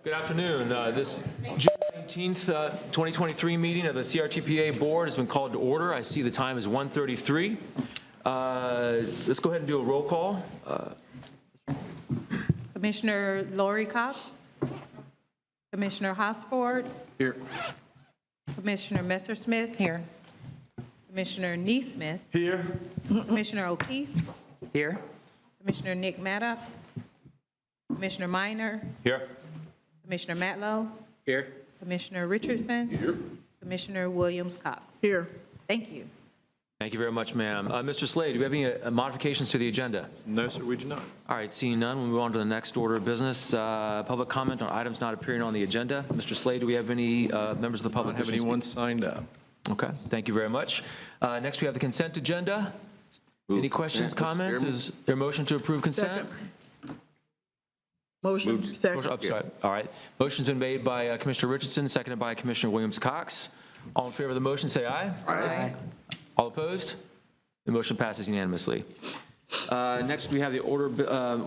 Good afternoon. This June 19th, 2023 meeting of the CRTPA Board has been called to order. I see the time is 1:33. Let's go ahead and do a roll call. Commissioner Lori Cox, Commissioner Hosford. Here. Commissioner Messersmith. Here. Commissioner Neesmith. Here. Commissioner O'Keefe. Here. Commissioner Nick Maddox. Commissioner Minor. Here. Commissioner Matlow. Here. Commissioner Richardson. Here. Commissioner Williams Cox. Here. Thank you. Thank you very much, ma'am. Mr. Slade, do we have any modifications to the agenda? No, sir, we do not. All right, seeing none, we'll move on to the next order of business. Public comment on items not appearing on the agenda. Mr. Slade, do we have any members of the public? I don't have anyone signed up. Okay, thank you very much. Next, we have the consent agenda. Any questions, comments? Is there a motion to approve consent? Motion. Second. Motion- I'm sorry. All right. Motion's been made by Commissioner Richardson, seconded by Commissioner Williams Cox. All in favor of the motion, say aye. Aye. All opposed? The motion passes unanimously. Next, we have the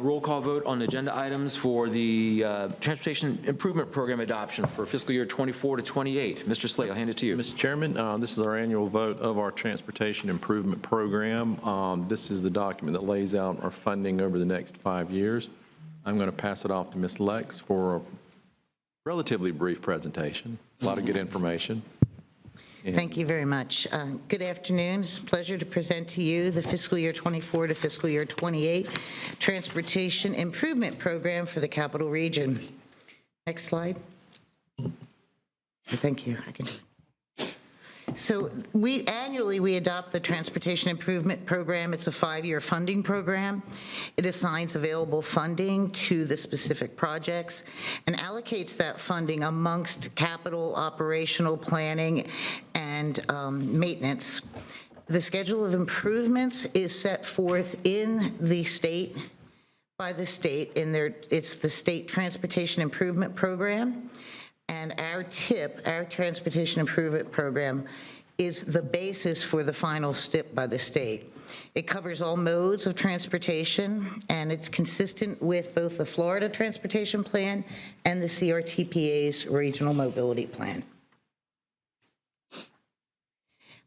roll call vote on agenda items for the Transportation Improvement Program adoption for fiscal year 24 to 28. Mr. Slade, I'll hand it to you. Mr. Chairman, this is our annual vote of our Transportation Improvement Program. This is the document that lays out our funding over the next 5 years. I'm going to pass it off to Ms. Lex for a relatively brief presentation. A lot of good information. Thank you very much. Good afternoon. It's a pleasure to present to you the fiscal year 24 to fiscal year 28 Transportation Improvement Program for the Capital Region. Next slide. Thank you. I can. So annually we adopt the Transportation Improvement Program. It's a 5-year funding program. It assigns available funding to the specific projects and allocates that funding amongst capital, operational planning, and maintenance. The schedule of improvements is set forth in the state, by the state, it's the State Transportation Improvement Program. And our TIP, our Transportation Improvement Program, is the basis for the final STIP by the state. It covers all modes of transportation, and it's consistent with both the Florida Transportation Plan and the CRTPA's Regional Mobility Plan.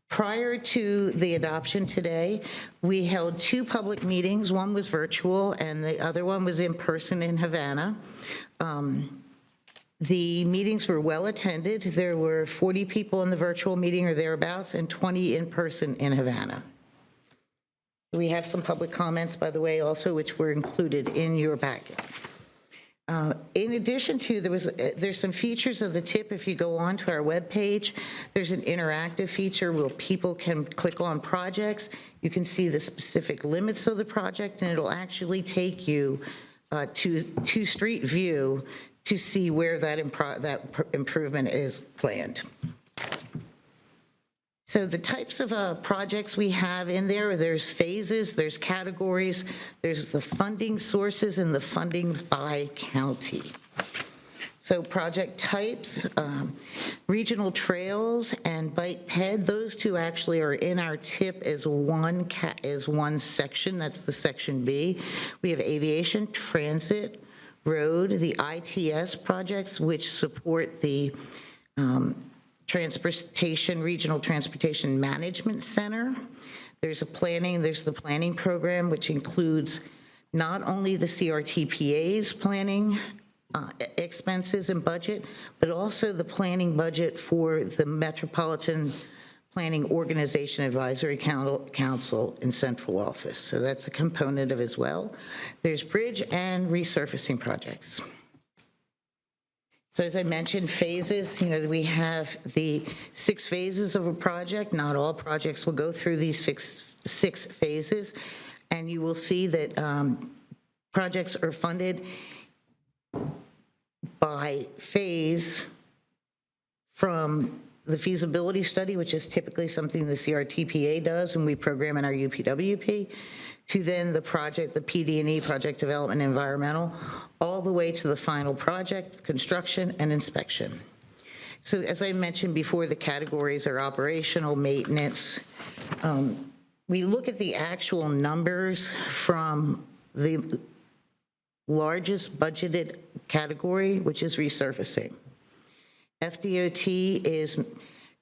Prior to the adoption today, we held 2 public meetings. One was virtual, and the other one was in person in Havana. The meetings were well attended. There were 40 people in the virtual meeting or thereabouts and 20 in person in Havana. We have some public comments, by the way, also, which were included in your packet. In addition to, there's some features of the TIP. If you go on to our webpage, there's an interactive feature where people can click on projects. You can see the specific limits of the project, and it'll actually take you to street view to see where that improvement is planned. So the types of projects we have in there's phases, there's categories, there's the funding sources and the funding by county. So project types, regional trails and bike ped, those 2 actually are in our TIP as one section. That's the section B. We have aviation, transit, road, the ITS projects, which support the Regional Transportation Management Center. There's the planning program, which includes not only the CRTPA's planning expenses and budget, but also the planning budget for the Metropolitan Planning Organization Advisory Council in central office. So that's a component of as well. There's bridge and resurfacing projects. So as I mentioned, phases, we have the 6 phases of a project. Not all projects will go through these 6 phases. And you will see that projects are funded by phase from the feasibility study, which is typically something the CRTPA does and we program in our UPWP, to then the project, the PD&E, project development environmental, all the way to the final project, construction and inspection. So as I mentioned before, the categories are operational, maintenance. We look at the actual numbers from the largest budgeted category, which is resurfacing. FDOT is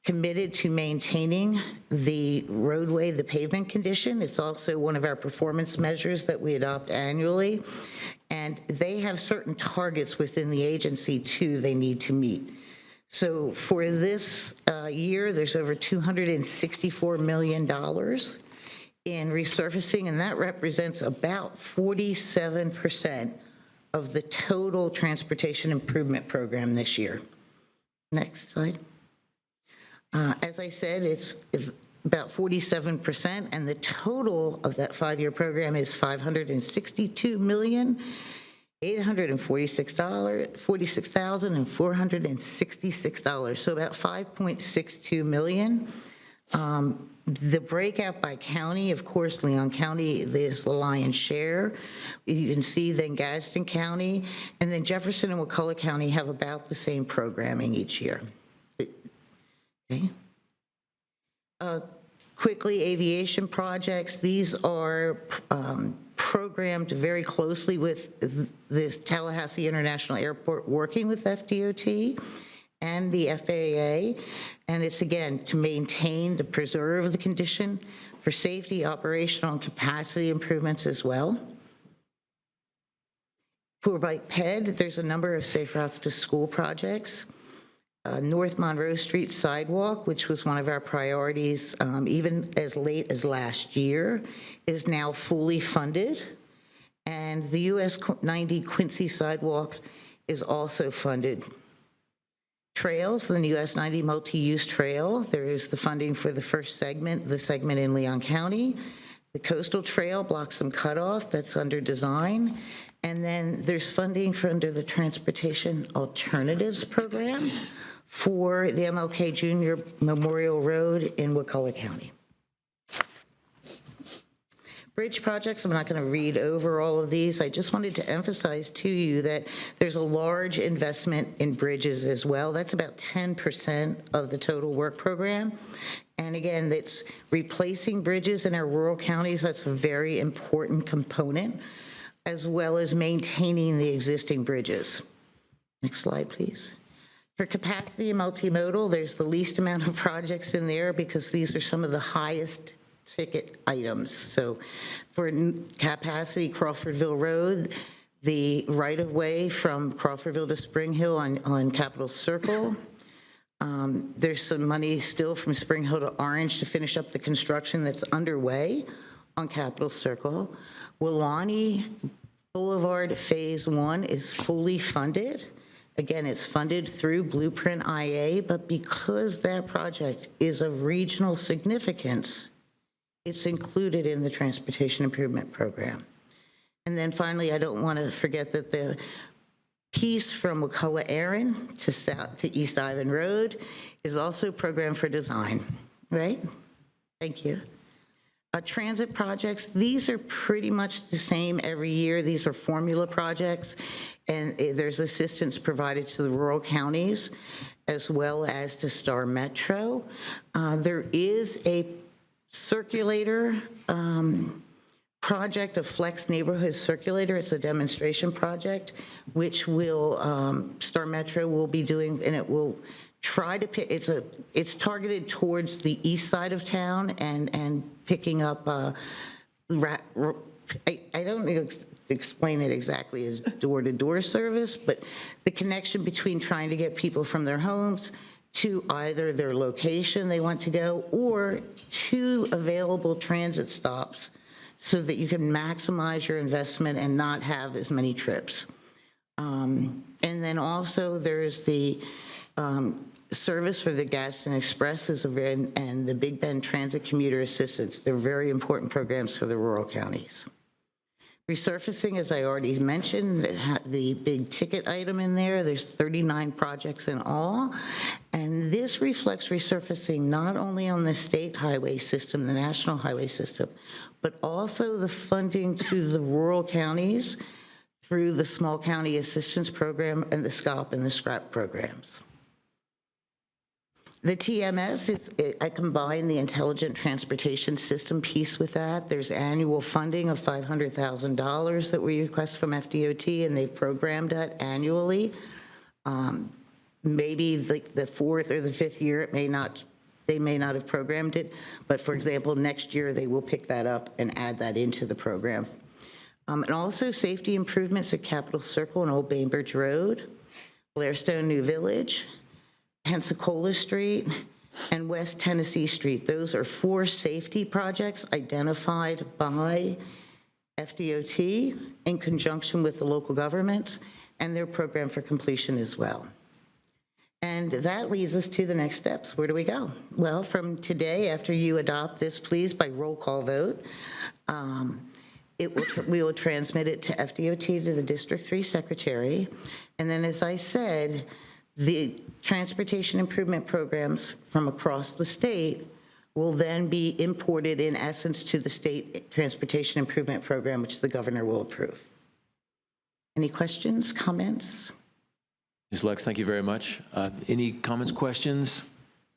committed to maintaining the roadway, the pavement condition. It's also one of our performance measures that we adopt annually. And they have certain targets within the agency too they need to meet. So for this year, there's over $264 million in resurfacing, and that represents about 47% of the total transportation improvement program this year. Next slide. As I said, it's about 47%, and the total of that 5-year program is $562,846,466, so about $5.62 million. The breakout by county, of course, Leon County is the lion's share. You can see then Gadsden County, and then Jefferson and Wakulla County have about the same programming each year. Okay. Quickly, aviation projects. These are programmed very closely with this Tallahassee International Airport, working with FDOT and the FAA. And it's, again, to maintain, to preserve the condition for safety, operational, and capacity improvements as well. For Bike Ped, there's a number of Safe Routes to School projects. North Monroe Street sidewalk, which was one of our priorities even as late as last year, is now fully funded. And the US 90 Quincy sidewalk is also funded. Trails, the US 90 multi-use trail, there is the funding for the first segment, the segment in Leon County. The Coastal Trail, Bloxham Cutoff, that's under design. And then there's funding for under the Transportation Alternatives Program for the MLK Jr. Memorial Road in Wakulla County. Bridge projects, I'm not going to read over all of these. I just wanted to emphasize to you that there's a large investment in bridges as well. That's about 10% of the total work program. And again, it's replacing bridges in our rural counties. That's a very important component, as well as maintaining the existing bridges. Next slide, please. For capacity and multimodal, there's the least amount of projects in there because these are some of the highest ticket items. So for capacity, Crawfordville Road, the right-of-way from Crawfordville to Spring Hill on Capitol Circle. There's some money still from Spring Hill to Orange to finish up the construction that's underway on Capitol Circle. Willani Boulevard Phase 1 is fully funded. Again, it's funded through Blueprint IA, but because that project is of regional significance, it's included in the Transportation Improvement Program. And then finally, I don't want to forget that the piece from Wakulla Erin to south to East Ivan Road is also programmed for design, right? Thank you. Transit projects, these are pretty much the same every year. These are formula projects, and there's assistance provided to the rural counties as well as to Star Metro. There is a circulator project, a Flex Neighborhood Circulator. It's a demonstration project, which will Star Metro will be doing, and it will try to pick, it's targeted towards the east side of town and picking up, I don't know to explain it exactly as door-to-door service, but the connection between trying to get people from their homes to either their location they want to go or to available transit stops so that you can maximize your investment and not have as many trips. And then also there's the service for the Gadsden Express and the Big Bend Transit Commuter Assistance. They're very important programs for the rural counties. Resurfacing, as I already mentioned, the big ticket item in there, there's 39 projects in all. And this reflects resurfacing not only on the state highway system, the national highway system, but also the funding to the rural counties through the Small County Assistance Program and the SCOP and the SCRAP programs. The TMS, I combine the Intelligent Transportation System piece with that. There's annual funding of $500,000 that we request from FDOT, and they've programmed that annually. Maybe the fourth or the fifth year, they may not have programmed it, but for example, next year they will pick that up and add that into the program. And also safety improvements at Capitol Circle and Old Bainbridge Road, Blairstone New Village, Pensacola Street, and West Tennessee Street. Those are 4 safety projects identified by FDOT in conjunction with the local governments and their program for completion as well. And that leads us to the next steps. Where do we go? Well, from today, after you adopt this, please, by roll call vote, we will transmit it to FDOT, to the District 3 Secretary. And then, as I said, the transportation improvement programs from across the state will then be imported, in essence, to the state transportation improvement program, which the governor will approve. Any questions, comments? Ms. Lex, thank you very much. Any comments, questions?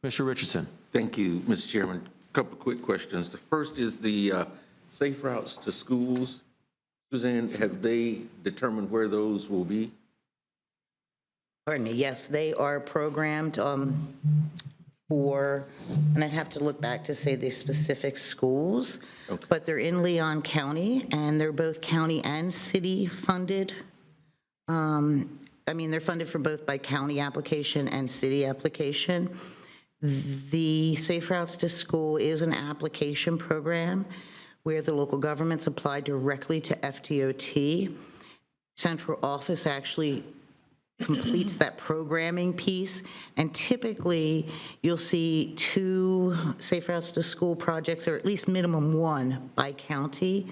Commissioner Richardson? Thank you, Mr. Chairman. A couple of quick questions. The first is the safe routes to schools. Suzanne, have they determined where those will be? Pardon me, yes, they are programmed for, and I'd have to look back to say the specific schools, Okay. but they're in Leon County, and they're both county and city funded. They're funded for both by county application and city application. The Safe Routes to School is an application program where the local governments apply directly to FDOT. Central office actually completes that programming piece, and typically you'll see 2 Safe Routes to School projects, or at least minimum 1 by county.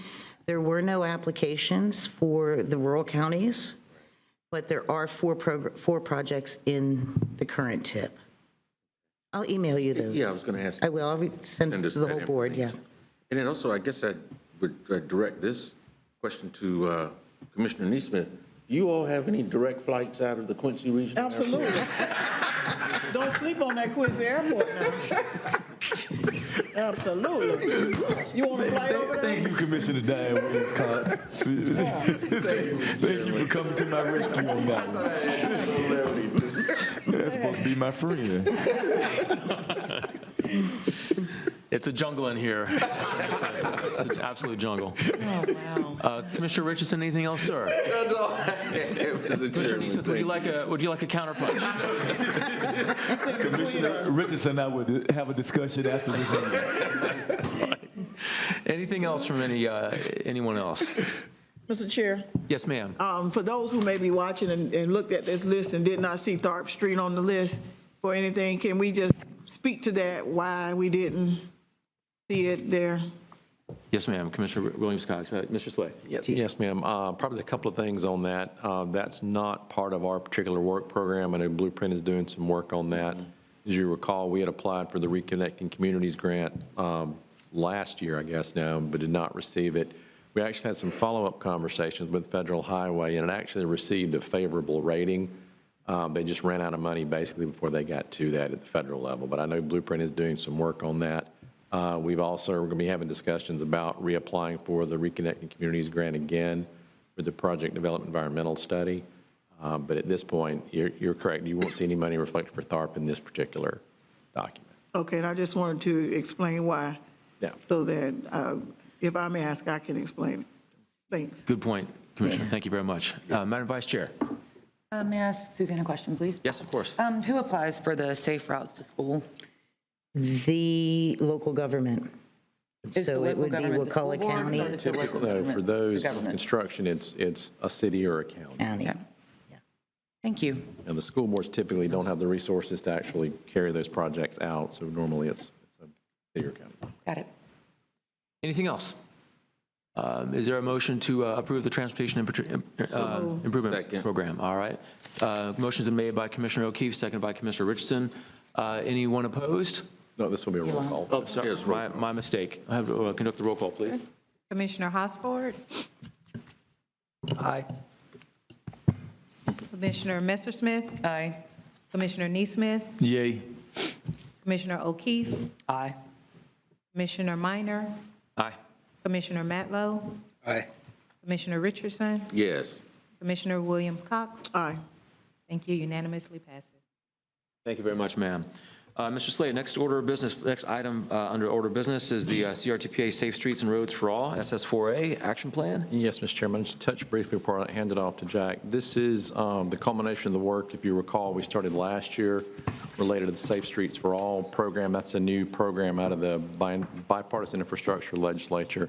There were no applications for the rural counties, but there are 4 projects in the current tip. I'll email you those. Yeah, I was going to ask. I will. I'll send it to the whole board, yeah. And then also, I guess I would direct this question to Commissioner Neesmith. Do you all have any direct flights out of the Quincy region? Absolutely. Don't sleep on that Quincy Airport now. Absolutely. You want to fly over there? Thank you, Commissioner Diane Williams-Cox. Thank you for coming to my rescue on that one. That's supposed to be my friend. It's a jungle in here. It's an absolute jungle. Oh, wow. Commissioner Richardson, anything else, sir? Commissioner Neesmith, would you like a counterpunch? Commissioner Richardson and I would have a discussion after this meeting. Anything else from anyone else? Mr. Chair, Yes, ma'am. for those who may be watching and looked at this list and did not see Tharp Street on the list for anything, can we just speak to that, why we didn't see it there? Yes, ma'am. Commissioner Williams-Cox. Mr. Slay. Yes, ma'am. Probably a couple of things on that. That's not part of our particular work program. I know Blueprint is doing some work on that. As you recall, we had applied for the Reconnecting Communities grant last year, I guess now, but did not receive it. We actually had some follow-up conversations with Federal Highway, and it actually received a favorable rating. They just ran out of money basically before they got to that at the federal level. But I know Blueprint is doing some work on that. We're going to be having discussions about reapplying for the Reconnecting Communities grant again for the Project Development Environmental Study. But at this point, you're correct. You won't see any money reflected for THARP in this particular document. Okay, and I just wanted to explain why, Yeah. so that if I may ask, I can explain it. Thanks. Good point, Commissioner. Thank you very much. Madam Vice Chair. May I ask Suzanne a question, please? Yes, of course. Who applies for the Safe Routes to School? The local government. Is So the it would local be government the school Wakulla board, County. or is the local No, government for the those government? construction, it's a city or a county. County. Okay. Thank you. And the school boards typically don't have the resources to actually carry those projects out, so normally it's a city or county. Got it. Anything else? Is there a motion to approve the Transportation Improvement Second. Program? All right. Motion's been made by Commissioner O'Keefe, seconded by Commissioner Richardson. Anyone opposed? No, this will be a roll call. Oh, sorry, Yes, roll my mistake. I have to conduct the roll call, please. Commissioner Hosford, Aye. Commissioner Messersmith, Aye. Commissioner Neesmith, Yay. Commissioner O'Keefe, Aye. Commissioner Minor, Aye. Commissioner Matlow, Aye. Commissioner Richardson, Yes. Commissioner Williams Cox. Aye. Thank you, unanimously passes. Thank you very much, ma'am. Mr. Slade, next item under order of business is the CRTPA Safe Streets and Roads for All, SS4A Action Plan. Yes, Mr. Chairman, just touch briefly before I hand it off to Jack. This is the culmination of the work, if you recall, we started last year related to the Safe Streets for All program. That's a new program out of the bipartisan infrastructure legislature.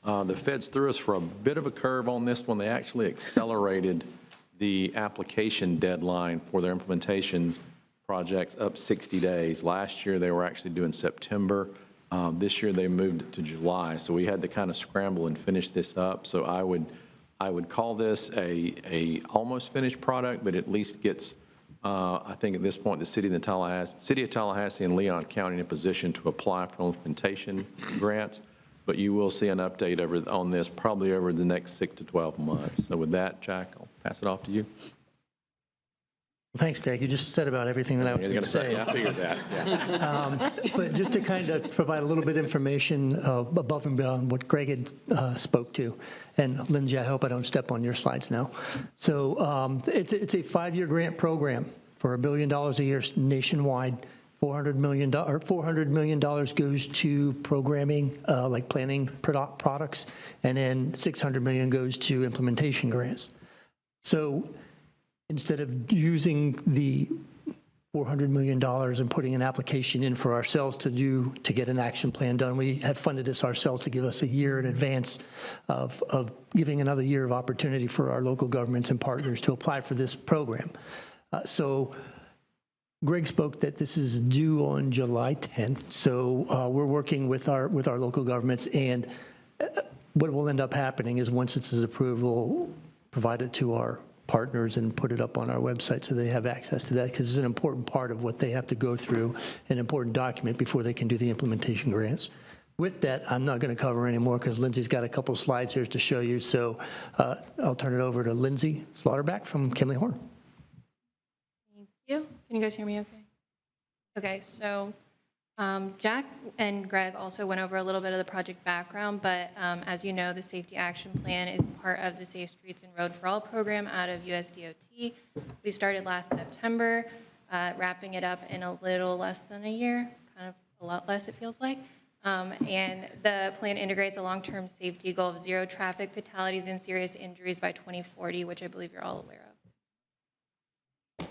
The feds threw us for a bit of a curve on this one. They actually accelerated the application deadline for their implementation projects up 60 days. Last year, they were actually due in September. This year, they moved it to July. So we had to kind of scramble and finish this up. So I would call this a almost finished product, but at least gets, I think at this point, the City of Tallahassee and Leon County in a position to apply for implementation grants. But you will see an update on this probably over the next 6 to 12 months. So with that, Jack, I'll pass it off to you. Thanks, Greg. You just said about everything that I was going to say. I figured that. Yeah. But just to kind of provide a little bit of information above and beyond what Greg had spoke to. And Lindsay, I hope I don't step on your slides now. So it's a 5-year grant program for $1 billion a year nationwide. $400 million goes to programming, like planning products, and then $600 million goes to implementation grants. So instead of using the $400 million and putting an application in for ourselves to get an action plan done, we have funded this ourselves to give us a year in advance of giving another year of opportunity for our local governments and partners to apply for this program. So Greg spoke that this is due on July 10th. So we're working with our local governments, and what will end up happening is once it's approved, we'll provide it to our partners and put it up on our website so they have access to that, because it's an important part of what they have to go through, an important document before they can do the implementation grants. With that, I'm not going to cover anymore because Lindsay's got a couple of slides here to show you. So I'll turn it over to Lindsay Slaughterback from Kimley Horn. Thank you. Can you guys hear me okay? Okay, so Jack and Greg also went over a little bit of the project background, but as you know, the Safety Action Plan is part of the Safe Streets and Road for All program out of USDOT. We started last September, wrapping it up in a little less than a year, kind of a lot less it feels like. And the plan integrates a long-term safety goal of 0 traffic fatalities and serious injuries by 2040, which I believe you're all aware of.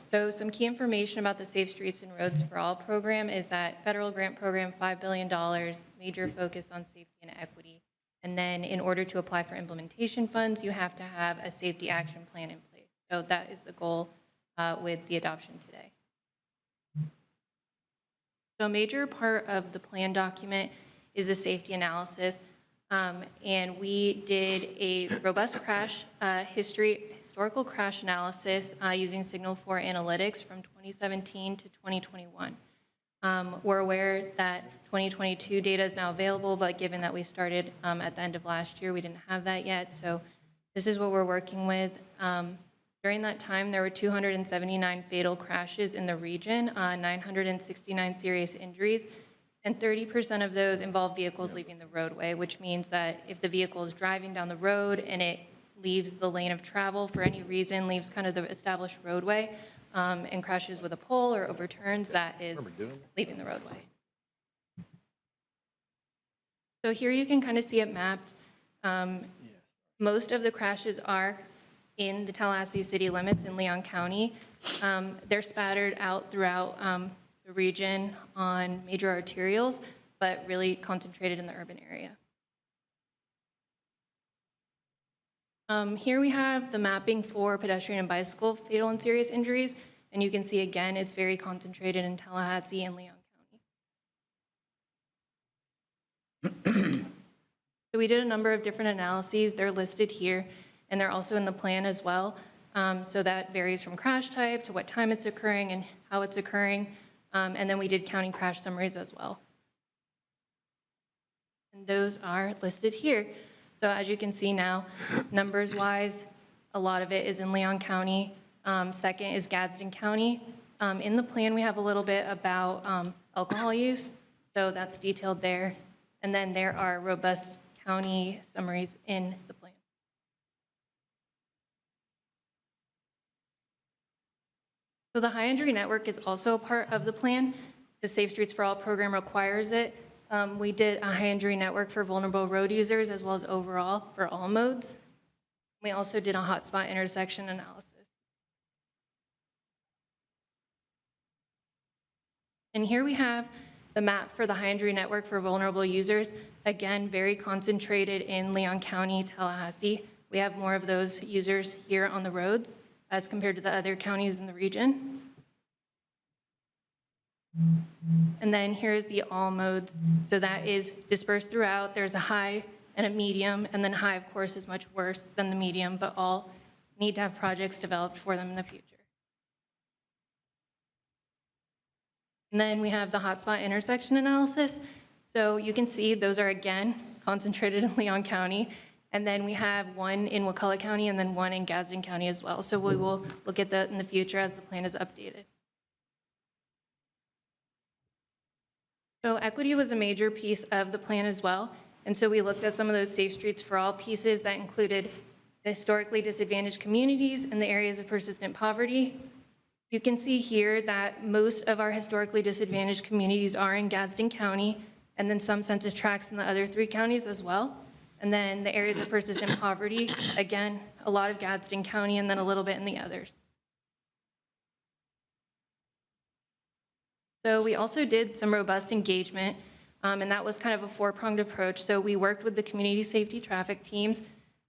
So some key information about the Safe Streets and Roads for All program is that federal grant program, $5 billion, major focus on safety and equity. And then in order to apply for implementation funds, you have to have a safety action plan in place. So that is the goal with the adoption today. So a major part of the plan document is the safety analysis. And we did a robust crash historical crash analysis using Signal 4 analytics from 2017 to 2021. We're aware that 2022 data is now available, but given that we started at the end of last year, we didn't have that yet. So this is what we're working with. During that time, there were 279 fatal crashes in the region, 969 serious injuries, and 30% of those involve vehicles leaving the roadway, which means that if the vehicle is driving down the road and it leaves the lane of travel for any reason, leaves kind of the established roadway, and crashes with a pole or overturns, that is leaving the roadway. So here you can kind of see it mapped. Most of the crashes are in the Tallahassee city limits in Leon County. They're spattered out throughout the region on major arterials, but really concentrated in the urban area. Here we have the mapping for pedestrian and bicycle fatal and serious injuries, and you can see again, it's very concentrated in Tallahassee and Leon County. So we did a number of different analyses. They're listed here, and they're also in the plan as well. So that varies from crash type to what time it's occurring and how it's occurring. And then we did county crash summaries as well. And those are listed here. So as you can see now, numbers-wise, a lot of it is in Leon County. Second is Gadsden County. In the plan, we have a little bit about alcohol use. So that's detailed there. And then there are robust county summaries in the plan. So the high injury network is also a part of the plan. The Safe Streets for All program requires it. We did a high injury network for vulnerable road users as well as overall for all modes. We also did a hotspot intersection analysis. And here we have the map for the high injury network for vulnerable users. Again, very concentrated in Leon County, Tallahassee. We have more of those users here on the roads as compared to the other counties in the region. And then here's the all modes. So that is dispersed throughout. There's a high and a medium, and then high, of course, is much worse than the medium, but all need to have projects developed for them in the future. And then we have the hotspot intersection analysis. So you can see those are, again, concentrated in Leon County. And then we have one in Wakulla County and then one in Gadsden County as well. So we will look at that in the future as the plan is updated. So equity was a major piece of the plan as well. And so we looked at some of those Safe Streets for All pieces that included the historically disadvantaged communities and the areas of persistent poverty. You can see here that most of our historically disadvantaged communities are in Gadsden County, and then some census tracts in the other 3 counties as well. And then the areas of persistent poverty, again, a lot of Gadsden County and then a little bit in the others. So we also did some robust engagement, and that was kind of a 4-pronged approach. So we worked with the community safety traffic teams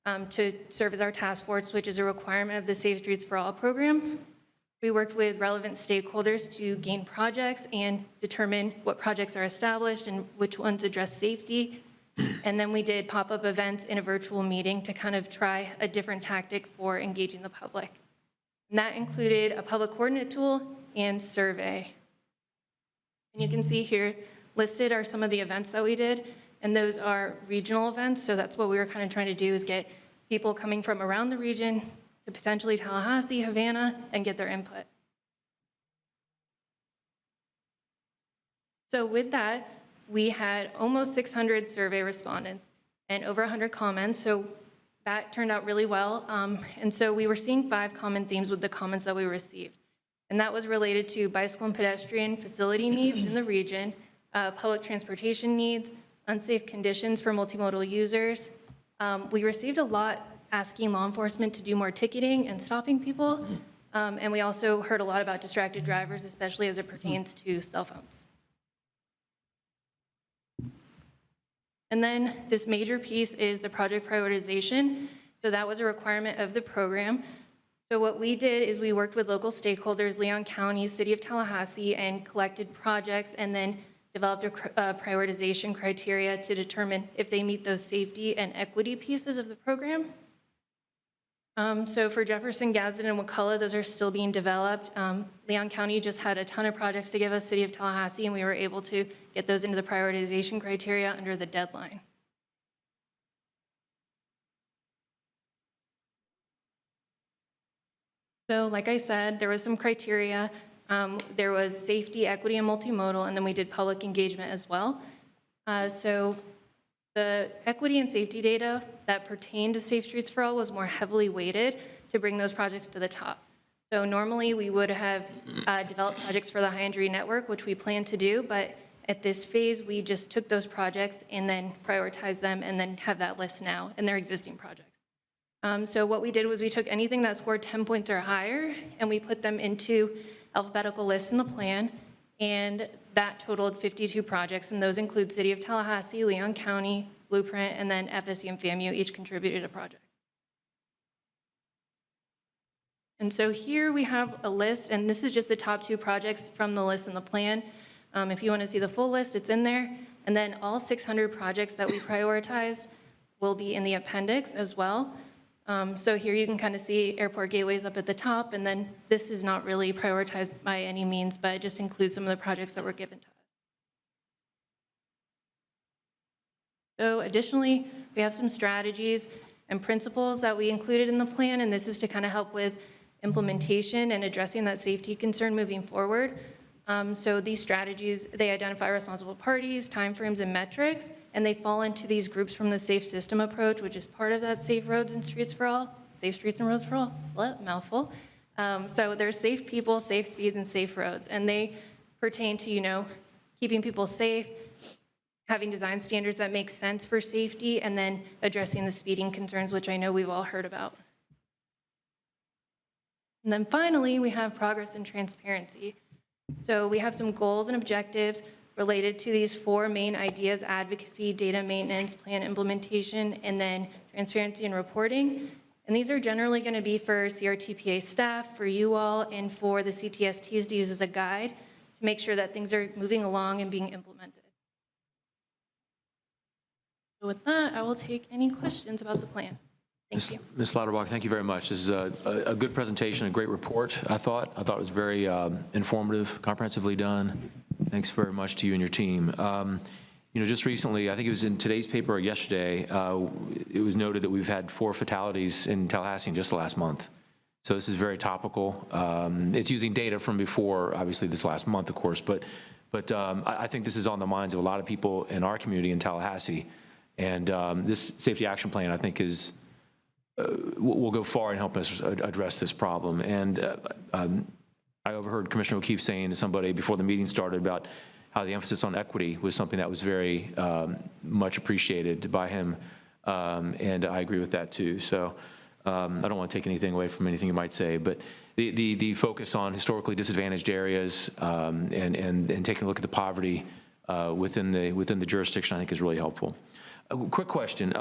to serve as our task force, which is a requirement of the Safe Streets for All program. We worked with relevant stakeholders to gain projects and determine what projects are established and which ones address safety. And then we did pop-up events in a virtual meeting to kind of try a different tactic for engaging the public. And that included a public coordinate tool and survey. And you can see here listed are some of the events that we did, and those are regional events. So that's what we were kind of trying to do, is get people coming from around the region to potentially Tallahassee, Havana, and get their input. So with that, we had almost 600 survey respondents and over 100 comments, so that turned out really well. And so we were seeing 5 common themes with the comments that we received. And that was related to bicycle and pedestrian facility needs in the region, public transportation needs, unsafe conditions for multimodal users. We received a lot asking law enforcement to do more ticketing and stopping people. And we also heard a lot about distracted drivers, especially as it pertains to cell phones. And then this major piece is the project prioritization. So that was a requirement of the program. So what we did is we worked with local stakeholders, Leon County, City of Tallahassee, and collected projects and then developed a prioritization criteria to determine if they meet those safety and equity pieces of the program. So for Jefferson, Gadsden, and Wakulla, those are still being developed. Leon County just had a ton of projects to give us, City of Tallahassee, and we were able to get those into the prioritization criteria under the deadline. So like I said, there was some criteria. There was safety, equity, and multimodal, and then we did public engagement as well. So the equity and safety data that pertained to Safe Streets for All was more heavily weighted to bring those projects to the top. So normally we would have developed projects for the high injury network, which we plan to do, but at this phase, we just took those projects and then prioritized them and then have that list now, and they're existing projects. So what we did was we took anything that scored 10 points or higher, and we put them into alphabetical lists in the plan, and that totaled 52 projects, and those include City of Tallahassee, Leon County, Blueprint, and then FSU and FAMU each contributed a project. And so here we have a list, and this is just the top 2 projects from the list in the plan. If you want to see the full list, it's in there. And then all 600 projects that we prioritized will be in the appendix as well. So here you can kind of see airport gateways up at the top, and then this is not really prioritized by any means, but it just includes some of the projects that were given to us. So additionally, we have some strategies and principles that we included in the plan, and this is to kind of help with implementation and addressing that safety concern moving forward. So these strategies, they identify responsible parties, timeframes, and metrics, and they fall into these groups from the Safe System approach, which is part of that Safe Roads and Streets for All, Safe Streets and Roads for All, what, mouthful. So there's safe people, safe speeds, and safe roads, and they pertain to, keeping people safe, having design standards that make sense for safety, and then addressing the speeding concerns, which I know we've all heard about. And then finally, we have progress and transparency. So we have some goals and objectives related to these 4 main ideas: advocacy, data maintenance, plan implementation, and then transparency and reporting. And these are generally going to be for CRTPA staff, for you all, and for the CTSTs to use as a guide to make sure that things are moving along and being implemented. So with that, I will take any questions about the plan. Thank you. Ms. Lauterbach, thank you very much. This is a good presentation, a great report, I thought. I thought it was very informative, comprehensively done. Thanks very much to you and your team. Just recently, I think it was in today's paper or yesterday, it was noted that we've had 4 fatalities in Tallahassee in just the last month. So this is very topical. It's using data from before, obviously this last month, of course, but I think this is on the minds of a lot of people in our community in Tallahassee. And this safety action plan, I think, will go far in helping us address this problem. And I overheard Commissioner O'Keefe saying to somebody before the meeting started about how the emphasis on equity was something that was very much appreciated by him, and I agree with that too. So I don't want to take anything away from anything you might say, but the focus on historically disadvantaged areas and taking a look at the poverty within the jurisdiction, I think, is really helpful. A quick question.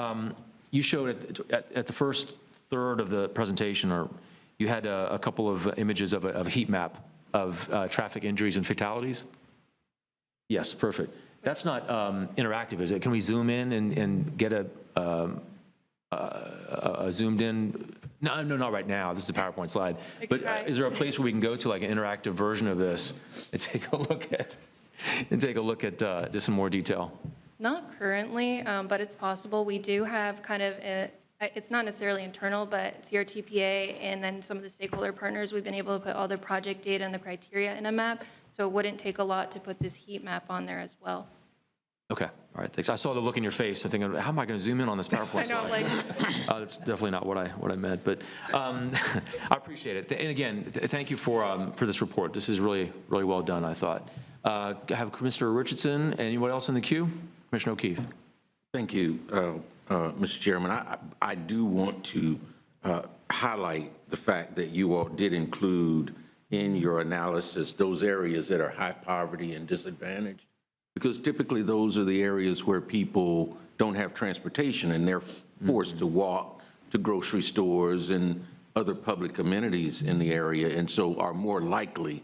You showed at the first third of the presentation, or you had a couple of images of a heat map of traffic injuries and fatalities? Yes, perfect. That's not interactive, is it? Can we zoom in and get a zoomed in? No, not right now. This is a PowerPoint slide. But is there a place where we can go to, like, an interactive version of this and take a look at this in more detail? Not currently, but it's possible. We do have kind of it's not necessarily internal, but CRTPA and then some of the stakeholder partners, we've been able to put all the project data and the criteria in a map. So it wouldn't take a lot to put this heat map on there as well. Okay, all right, thanks. I saw the look in your face. I think, how am I going to zoom in on this PowerPoint I know, slide? That's definitely not what I meant, but I appreciate it. And again, thank you for this report. This is really well done, I thought. I have Mr. Richardson. Anyone else in the queue? Commissioner O'Keefe. Thank you, Mr. Chairman. I do want to highlight the fact that you all did include in your analysis those areas that are high poverty and disadvantaged, because typically those are the areas where people don't have transportation and they're forced to walk to grocery stores and other public amenities in the area, and so are more likely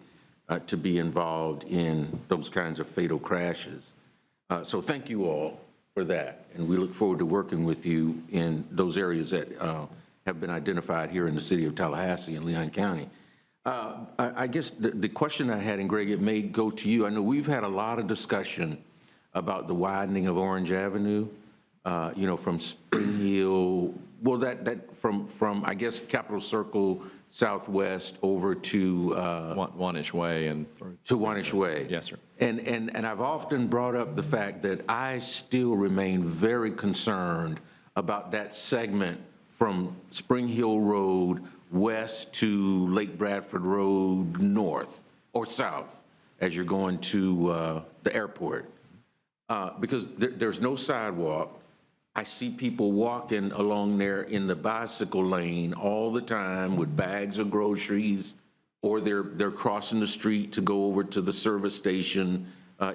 to be involved in those kinds of fatal crashes. So thank you all for that, and we look forward to working with you in those areas that have been identified here in the city of Tallahassee and Leon County. I guess the question I had, and Greg, it may go to you. I know we've had a lot of discussion about the widening of Orange Avenue, from Spring Hill, well, that from I guess Capitol Circle Southwest over to Wanish Way and to Wanish Way. Yes, sir. And I've often brought up the fact that I still remain very concerned about that segment from Spring Hill Road west to Lake Bradford Road north or south as you're going to the airport, because there's no sidewalk. I see people walking along there in the bicycle lane all the time with bags of groceries, or they're crossing the street to go over to the service station,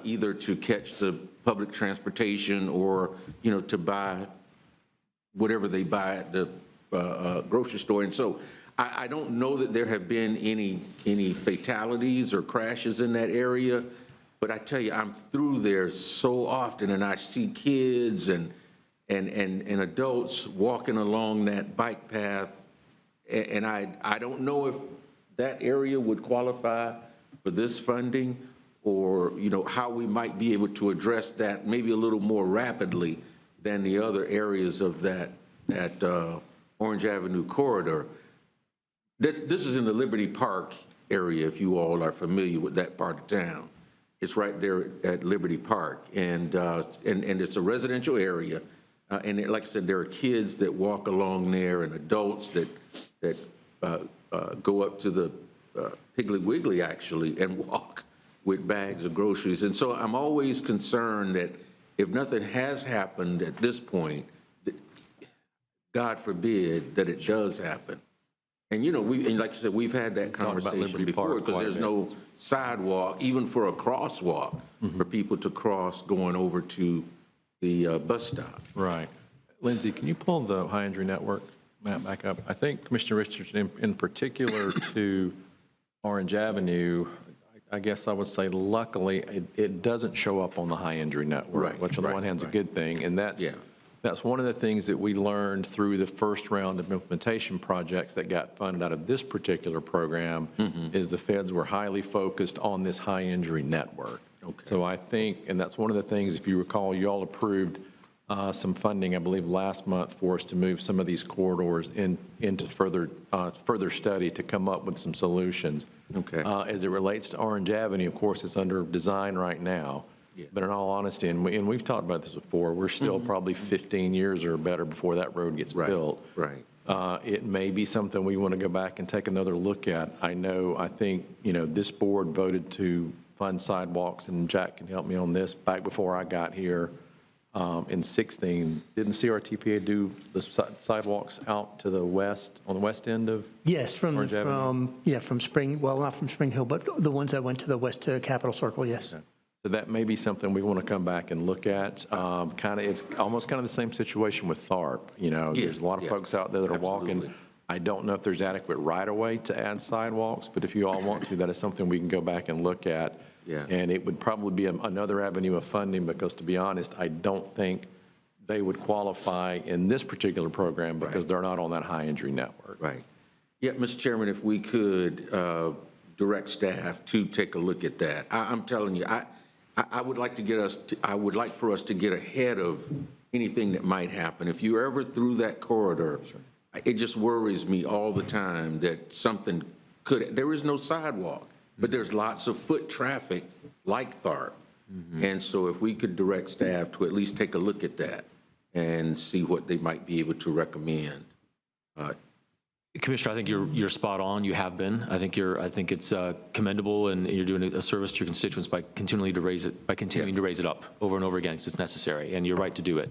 either to catch the public transportation or, to buy whatever they buy at the grocery store. And so I don't know that there have been any fatalities or crashes in that area, but I tell you, I'm through there so often and I see kids and adults walking along that bike path, and I don't know if that area would qualify for this funding, or how we might be able to address that maybe a little more rapidly than the other areas of that Orange Avenue corridor. This is in the Liberty Park area, if you all are familiar with that part of town. It's right there at Liberty Park, and it's a residential area. Like I said, there are kids that walk along there and adults that go up to the Piggly Wiggly, actually, and walk with bags of groceries. And so I'm always concerned that if nothing has happened at this point, God forbid that it does happen. And, and like I said, we've had that talked about conversation Liberty before, Park because quite a there's bit. no sidewalk, even for a crosswalk, for people to cross going over to the bus stop. Right. Lindsay, can you pull the high injury network map back up? I think Commissioner Richardson, in particular to Orange Avenue, I guess I would say luckily it doesn't show up on the high injury network, Right, which on the right, one hand is a right. good thing. And that's one of the things that we learned through the first round of implementation projects that got funded out of this particular program is the feds were highly focused on this high injury network. Okay. So I think, and that's one of the things, if you recall, you all approved some funding, I believe, last month for us to move some of these corridors into further study to come up with some solutions. Okay. As it relates to Orange Avenue, of course, it's under design right now. Yeah. But in all honesty, and we've talked about this before, we're still probably 15 years or better before that road gets built. Right. It may be something we want to go back and take another look at. I think, this board voted to fund sidewalks, and Jack can help me on this, back before I got here in 16. Didn't CRTPA do the sidewalks out to the west, on the west end of? Yes, from Orange Avenue? Spring, well, not from Spring Hill, but the ones that went to the west to Capitol Circle, yes. So that may be something we want to come back and look at. It's almost kind of the same situation with Tharp. There's a lot of folks out there that are walking. Absolutely. I don't know if there's adequate right-of-way to add sidewalks, but if you all want to, that is something we can go back and look at. Yeah. And it would probably be another avenue of funding, because to be honest, I don't think they would qualify in this particular program because they're not on that high injury network. Right. Yeah, Mr. Chairman, if we could direct staff to take a look at that. I'm telling you, I would like for us to get ahead of anything that might happen. If you're ever through that corridor, it just worries me all the time that something there is no sidewalk, but there's lots of foot traffic like Tharp. And so if we could direct staff to at least take a look at that and see what they might be able to recommend. Commissioner, I think you're spot on. You have been. I think it's commendable, and you're doing a service to your constituents by continuing to raise it up over and over again, because it's necessary, and you're right to do it.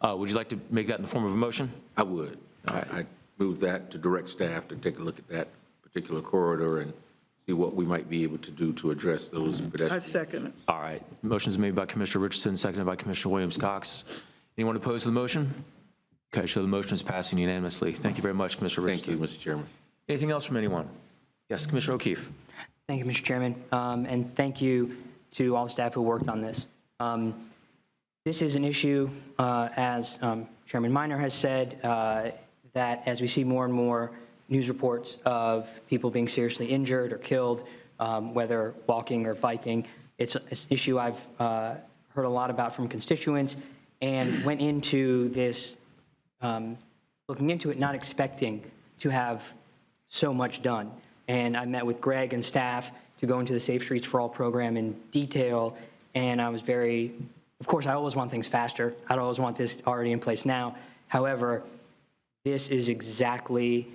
Would you like to make that in the form of a motion? I would. I move that to direct staff to take a look at that particular corridor and see what we might be able to do to address those I pedestrians. second it. All right. Motion's made by Commissioner Richardson, seconded by Commissioner Williams-Cox. Anyone opposed to the motion? Okay, so the motion is passing unanimously. Thank you very much, Commissioner Thank Richardson. you, Mr. Chairman. Anything else from anyone? Yes, Commissioner O'Keefe. Thank you, Mr. Chairman, and thank you to all the staff who worked on this. This is an issue, as Chairman Minor has said, that as we see more and more news reports of people being seriously injured or killed, whether walking or biking, it's an issue I've heard a lot about from constituents, and went into this looking into it, not expecting to have so much done. And I met with Greg and staff to go into the Safe Streets for All program in detail, and I was of course, I always want things faster. I always want this already in place now. However, this is exactly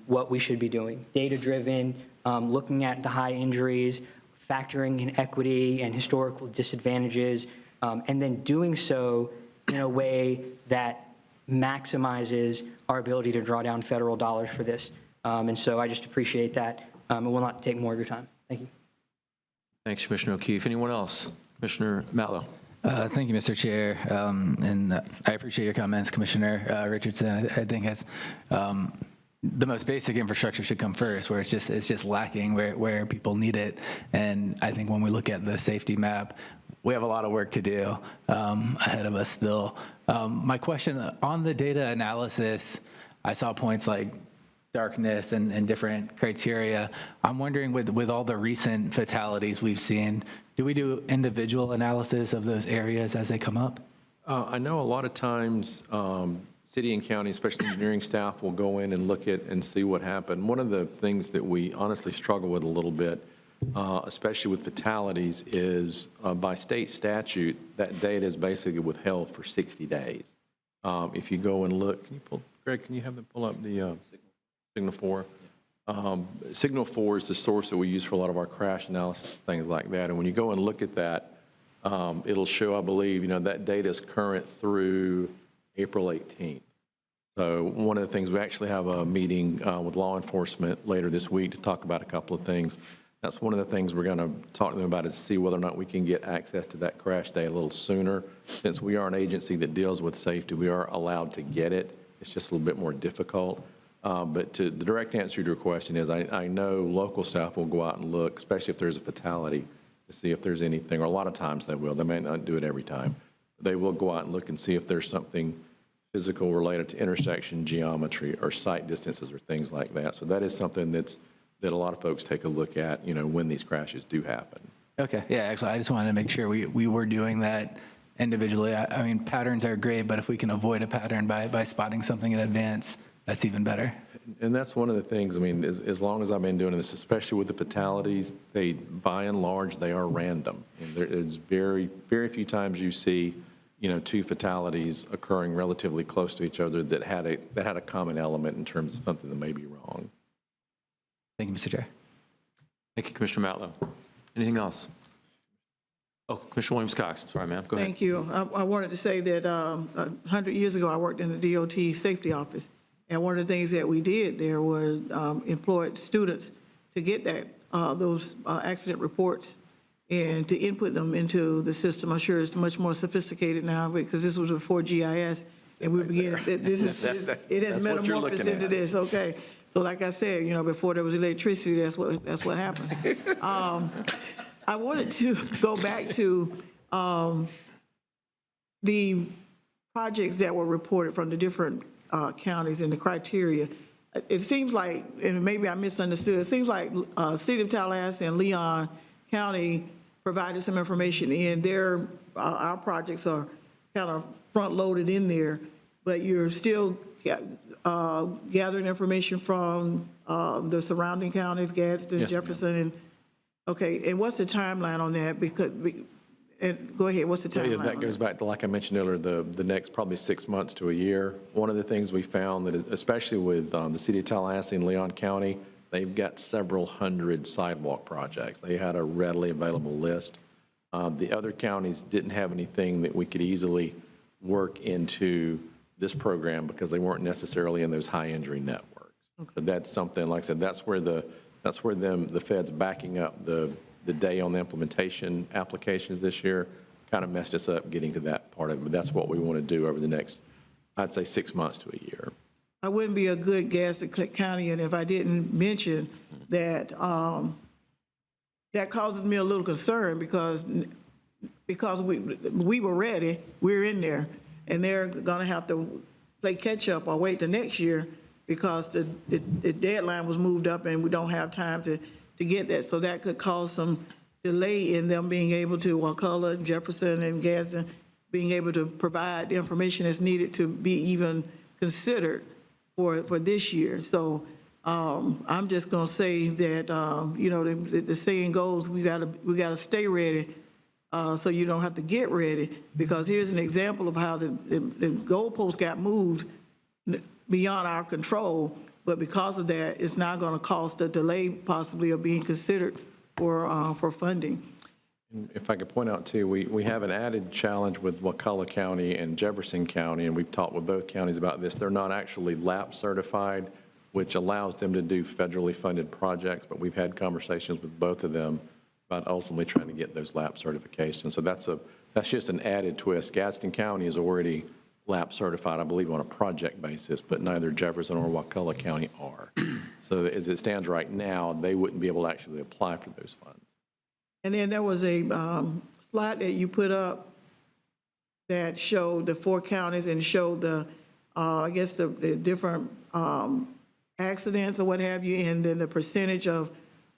what we should be doing. Data-driven, looking at the high injuries, factoring in equity and historical disadvantages, and then doing so in a way that maximizes our ability to draw down federal dollars for this. And so I just appreciate that. It will not take more of your time. Thank you. Thanks, Commissioner O'Keefe. Anyone else? Commissioner Matlow. Thank you, Mr. Chair. And I appreciate your comments, Commissioner Richardson. I think as the most basic infrastructure should come first, where it's just lacking where people need it. And I think when we look at the safety map, we have a lot of work to do ahead of us still. My question on the data analysis, I saw points like darkness and different criteria. I'm wondering, with all the recent fatalities we've seen, do we do individual analysis of those areas as they come up? I know a lot of times city and county, especially engineering staff, will go in and look at and see what happened. One of the things that we honestly struggle with a little bit, especially with fatalities, is by state statute, that data is basically withheld for 60 days. If you go and look, Greg, can you have them pull up the Signal 4? Signal 4 is the source that we use for a lot of our crash analysis, things like that. And when you go and look at that, it'll show, I believe, that data is current through April 18th. So one of the things, we actually have a meeting with law enforcement later this week to talk about a couple of things. That's one of the things we're going to talk to them about, is to see whether or not we can get access to that crash data a little sooner. Since we are an agency that deals with safety, we are allowed to get it. It's just a little bit more difficult. But the direct answer to your question is, I know local staff will go out and look, especially if there's a fatality, to see if there's anything, or a lot of times they will. They may not do it every time. They will go out and look and see if there's something physical related to intersection geometry or sight distances or things like that. So that is something that a lot of folks take a look at, when these crashes do happen. Okay, yeah, excellent. I just wanted to make sure we were doing that individually. I mean, patterns are great, but if we can avoid a pattern by spotting something in advance, that's even better. And that's one of the things, I mean, as long as I've been doing this, especially with the fatalities, by and large, they are random. And there's very, very few times you see, 2 fatalities occurring relatively close to each other that had a common element in terms of something that may be wrong. Thank you, Mr. Chair. Thank you, Commissioner Matlow. Anything else? Oh, Commissioner Williams-Cox, sorry, ma'am, go ahead. Thank you. I wanted to say that 100 years ago, I worked in the DOT safety office. And one of the things that we did there was employed students to get those accident reports and to input them into the system. I'm sure it's much more sophisticated now because this was before GIS. And we began, it has metamorphosed into this, okay. So like I said, before there was electricity, that's what happened. I wanted to go back to the projects that were reported from the different counties and the criteria. It seems like, and maybe I misunderstood, it seems like City of Tallahassee and Leon County provided some information in our projects are kind of front-loaded in there, but you're still gathering information from the surrounding counties, Gadsden, Yes, Jefferson, and, okay, and what's the timeline on that? And go ahead, what's the timeline? That goes back to, like I mentioned earlier, the next probably 6 months to a year. One of the things we found that is, especially with the City of Tallahassee and Leon County, they've got several hundred sidewalk projects. They had a readily available list. The other counties didn't have anything that we could easily work into this program because they weren't necessarily in those high injury networks. Okay. But that's something, like I said, that's where the feds backing up the day on the implementation applications this year kind of messed us up getting to that part of it. But that's what we want to do over the next, I'd say, 6 months to a year. I wouldn't be a good Gadsden County, if I didn't mention that that causes me a little concern because we were ready, we're in there, and they're going to have to play catch up or wait till next year because the deadline was moved up and we don't have time to get that. So that could cause some delay in them being able to, Wakulla, Jefferson, and Gadsden, being able to provide the information that's needed to be even considered for this year. So I'm just going to say that, the saying goes, we got to stay ready so you don't have to get ready, because here's an example of how the goalposts got moved beyond our control. But because of that, it's now going to cause a delay possibly of being considered for funding. If I could point out too, we have an added challenge with Wakulla County and Jefferson County, and we've talked with both counties about this. They're not actually LAP certified, which allows them to do federally funded projects, but we've had conversations with both of them about ultimately trying to get those LAP certifications. So that's just an added twist. Gadsden County is already LAP certified, I believe, on a project basis, but neither Jefferson or Wakulla County are. So as it stands right now, they wouldn't be able to actually apply for those funds. And then there was a slide that you put up that showed the 4 counties and showed the different accidents or what have you, and then the percentage of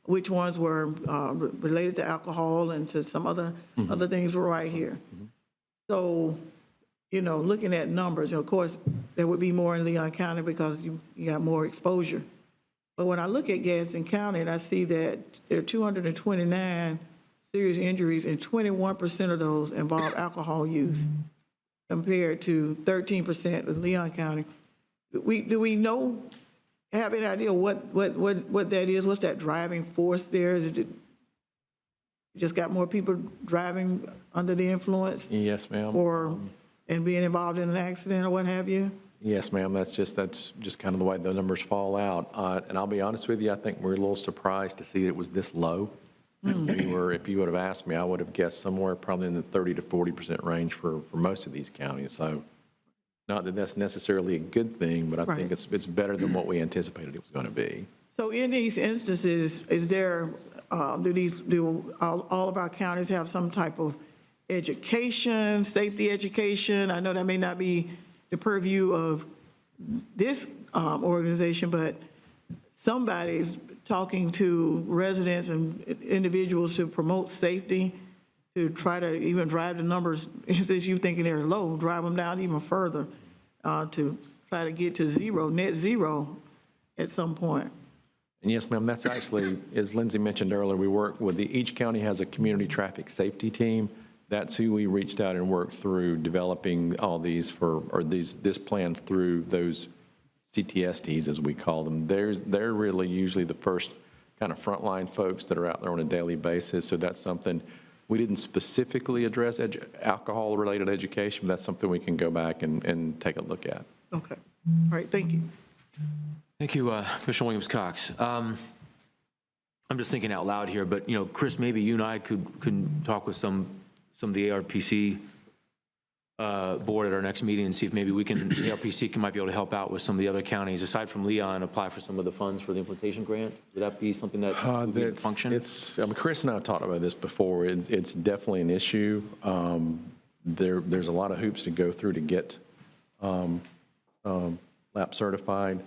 which ones were related to alcohol and to some other things were right here. So, looking at numbers, of course, there would be more in Leon County because you got more exposure. But when I look at Gadsden County and I see that there are 229 serious injuries and 21% of those involve alcohol use compared to 13% in Leon County. Do we know, have any idea what that is? What's that driving force there? Is it just got more people driving under the influence Yes, ma'am. and being involved in an accident or what have you? Yes, ma'am. That's just kind of the way the numbers fall out. And I'll be honest with you, I think we're a little surprised to see it was this low. If you would have asked me, I would have guessed somewhere probably in the 30 to 40% range for most of these counties. So not that that's necessarily a good thing, but I think it's better than what we anticipated it was going to be. So in these instances, is there, do all of our counties have some type of education, safety education? I know that may not be the purview of this organization, but somebody's talking to residents and individuals to promote safety, to try to even drive the numbers, if you thinking they're low, drive them down even further, to try to get to zero, net zero at some point. And yes, ma'am, that's actually, as Lindsay mentioned earlier, we work with each county has a community traffic safety team. That's who we reached out and worked through developing all these this plan through those CTSTs, as we call them. They're really usually the first kind of frontline folks that are out there on a daily basis. So that's something we didn't specifically address alcohol-related education, but that's something we can go back and take a look at. Okay. All right. Thank you. Thank you, Commissioner Williams-Cox. I'm just thinking out loud here, but, Chris, maybe you and I could talk with some of the ARPC board at our next meeting and see if maybe ARPC might be able to help out with some of the other counties, aside from Leon, apply for some of the funds for the implementation grant. Would that be something that would be a function? Chris and I have talked about this before. It's definitely an issue. There's a lot of hoops to go through to get lap certified.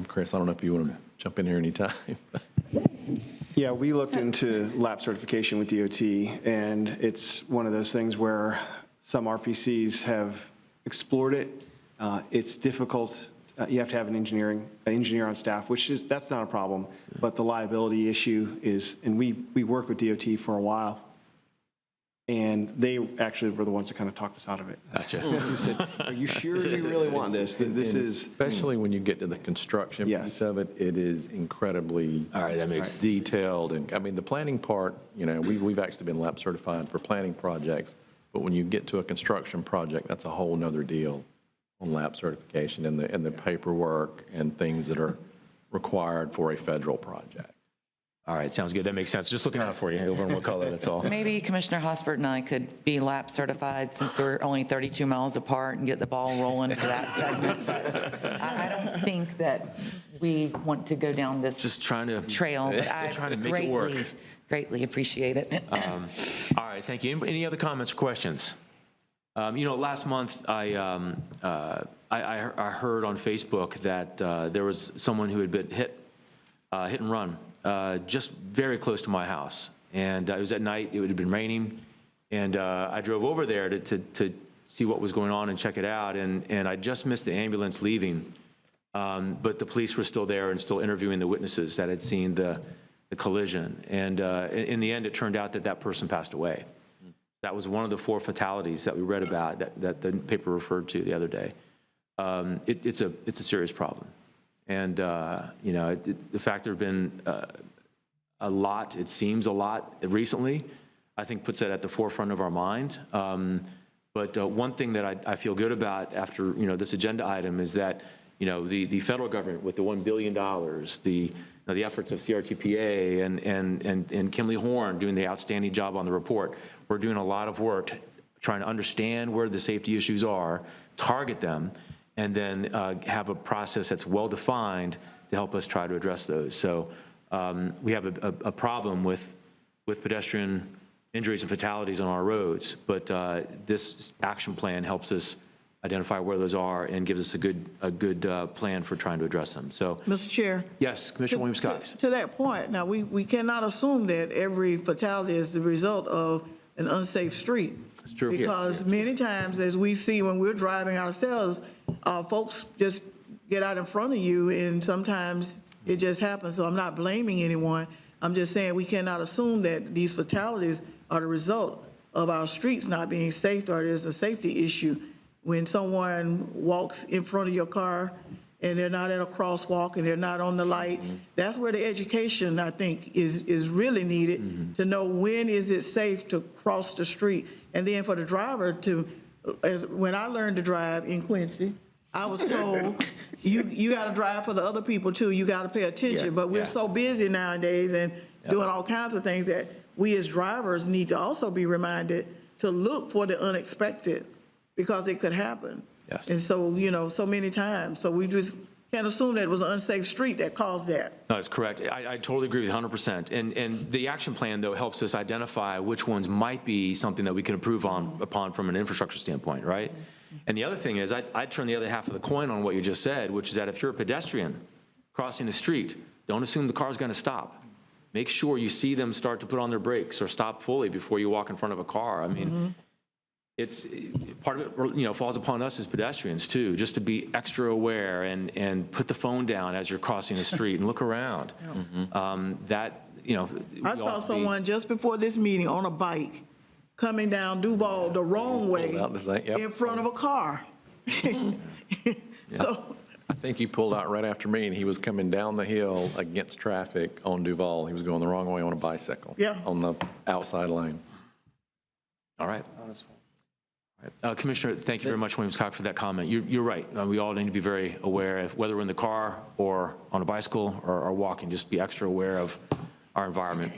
Chris, I don't know if you want to jump in here anytime. Yeah, we looked into lap certification with DOT, and it's one of those things where some RPCs have explored it. It's difficult. You have to have an engineer on staff, that's not a problem. But the liability issue is, and we worked with DOT for a while, and they actually were the ones that kind of talked us out of it. Gotcha. He said, "Are you sure you really want this? This is..." Especially when you get to the construction piece of it, it is incredibly detailed. And I mean, the planning part, we've actually been lap certified for planning projects, but when you get to a construction project, that's a whole nother deal on lap certification and the paperwork and things that are required for a federal project. All right, sounds good. That makes sense. Just looking out for you over in what color, that's all. Maybe Commissioner Hosford and I could be lap certified since we're only 32 miles apart and get the ball rolling for that segment. But I don't think that we want to go down this trail, but I trying to make it work. Greatly appreciate it. All right, thank you. Any other comments or questions? Last month I heard on Facebook that there was someone who had been hit and run just very close to my house, and it was at night. It had been raining, and I drove over there to see what was going on and check it out, and I just missed the ambulance leaving, but the police were still there and still interviewing the witnesses that had seen the collision, and in the end, it turned out that person passed away. That was one of the 4 fatalities that we read about that the paper referred to the other day. It's a serious problem. And, the fact there have been a lot, it seems a lot recently, I think puts that at the forefront of our mind. But one thing that I feel good about after, this agenda item is that, the federal government with the $1 billion, the efforts of CRTPA and Kimley Horn doing the outstanding job on the report, we're doing a lot of work trying to understand where the safety issues are, target them, and then have a process that's well-defined to help us try to address those. So we have a problem with pedestrian injuries and fatalities on our roads, but this action plan helps us identify where those are and gives us a good plan for trying to address them. So, Mr. Chair. Yes, Commissioner Williams-Cox. To that point, now we cannot assume that every fatality is the result of an unsafe street. It's true. Because many times, as we see when we're driving ourselves, folks just get out in front of you, and sometimes it just happens. So I'm not blaming anyone. I'm just saying we cannot assume that these fatalities are the result of our streets not being safe, or there's a safety issue. When someone walks in front of your car and they're not at a crosswalk and they're not on the light, that's where the education, I think, is really needed to know when is it safe to cross the street. And then for the driver to, when I learned to drive in Quincy, I was told, you got to drive for the other people too. You got to pay attention. But we're so busy nowadays and doing all kinds of things that we as drivers need to also be reminded to look for the unexpected, because it could happen. Yes. And so, so many times. So we just can't assume that it was an unsafe street that caused that. No, that's correct. I totally agree with you 100%. And the action plan, though, helps us identify which ones might be something that we can improve upon from an infrastructure standpoint, right? And the other thing is, I'd turn the other half of the coin on what you just said, which is that if you're a pedestrian crossing the street, don't assume the car's going to stop. Make sure you see them start to put on their brakes or stop fully before you walk in front of a car. I mean, it's part of it, falls upon us as pedestrians too, just to be extra aware and put the phone down as you're crossing the street and look around. I saw someone just before this meeting on a bike coming down Duval the wrong way in front of a car. So I think he pulled out right after me, and he was coming down the hill against traffic on Duval. He was going the wrong way on a bicycle. On the outside lane. All right. Commissioner, thank you very much, Williams-Cox, for that comment. You're right. We all need to be very aware of whether we're in the car or on a bicycle or walking, just be extra aware of our environment.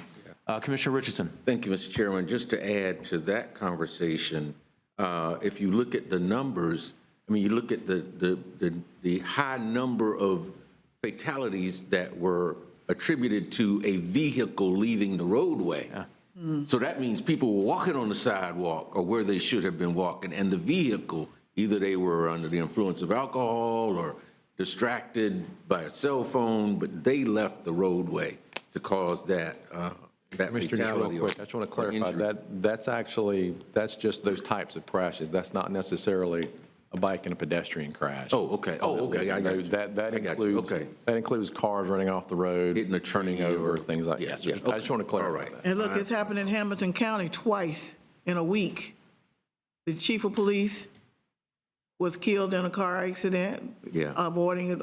Commissioner Richardson. Thank you, Mr. Chairman. Just to add to that conversation, if you look at the numbers, I mean, you look at the high number of fatalities that were attributed to a vehicle leaving the roadway. So that means people were walking on the sidewalk or where they should have been walking, and the vehicle, either they were under the influence of alcohol or distracted by a cell phone, but they left the roadway to cause that Commissioner, just real quick, I just want to clarify that's just those types of crashes. That's not necessarily a bike and a pedestrian crash. Oh, okay. Oh, okay. I got you. That includes cars running off the road, hitting a turning over, things like that. Yes. I just want to clarify that. And look, it's happened in Hamilton County twice in a week. The chief of police was killed in a car accident, avoiding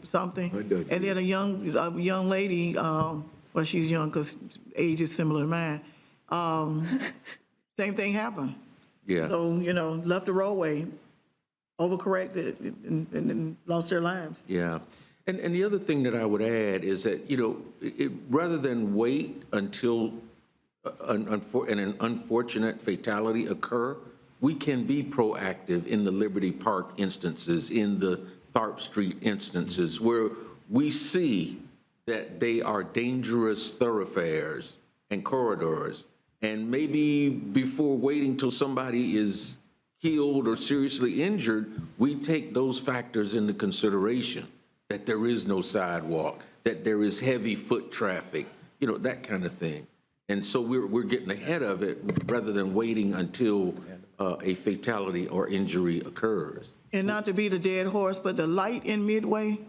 something. And then a young lady, well, she's young because age is similar to mine. Same thing happened. Yeah. So, left the roadway, overcorrected, and lost their lives. Yeah. And the other thing that I would add is that, rather than wait until an unfortunate fatality occur, we can be proactive in the Liberty Park instances, in the Tharp Street instances, where we see that they are dangerous thoroughfares and corridors. And maybe before waiting till somebody is killed or seriously injured, we take those factors into consideration, that there is no sidewalk, that there is heavy foot traffic, that kind of thing. And so we're getting ahead of it rather than waiting until a fatality or injury occurs. And not to beat the dead horse, but the light in Midway,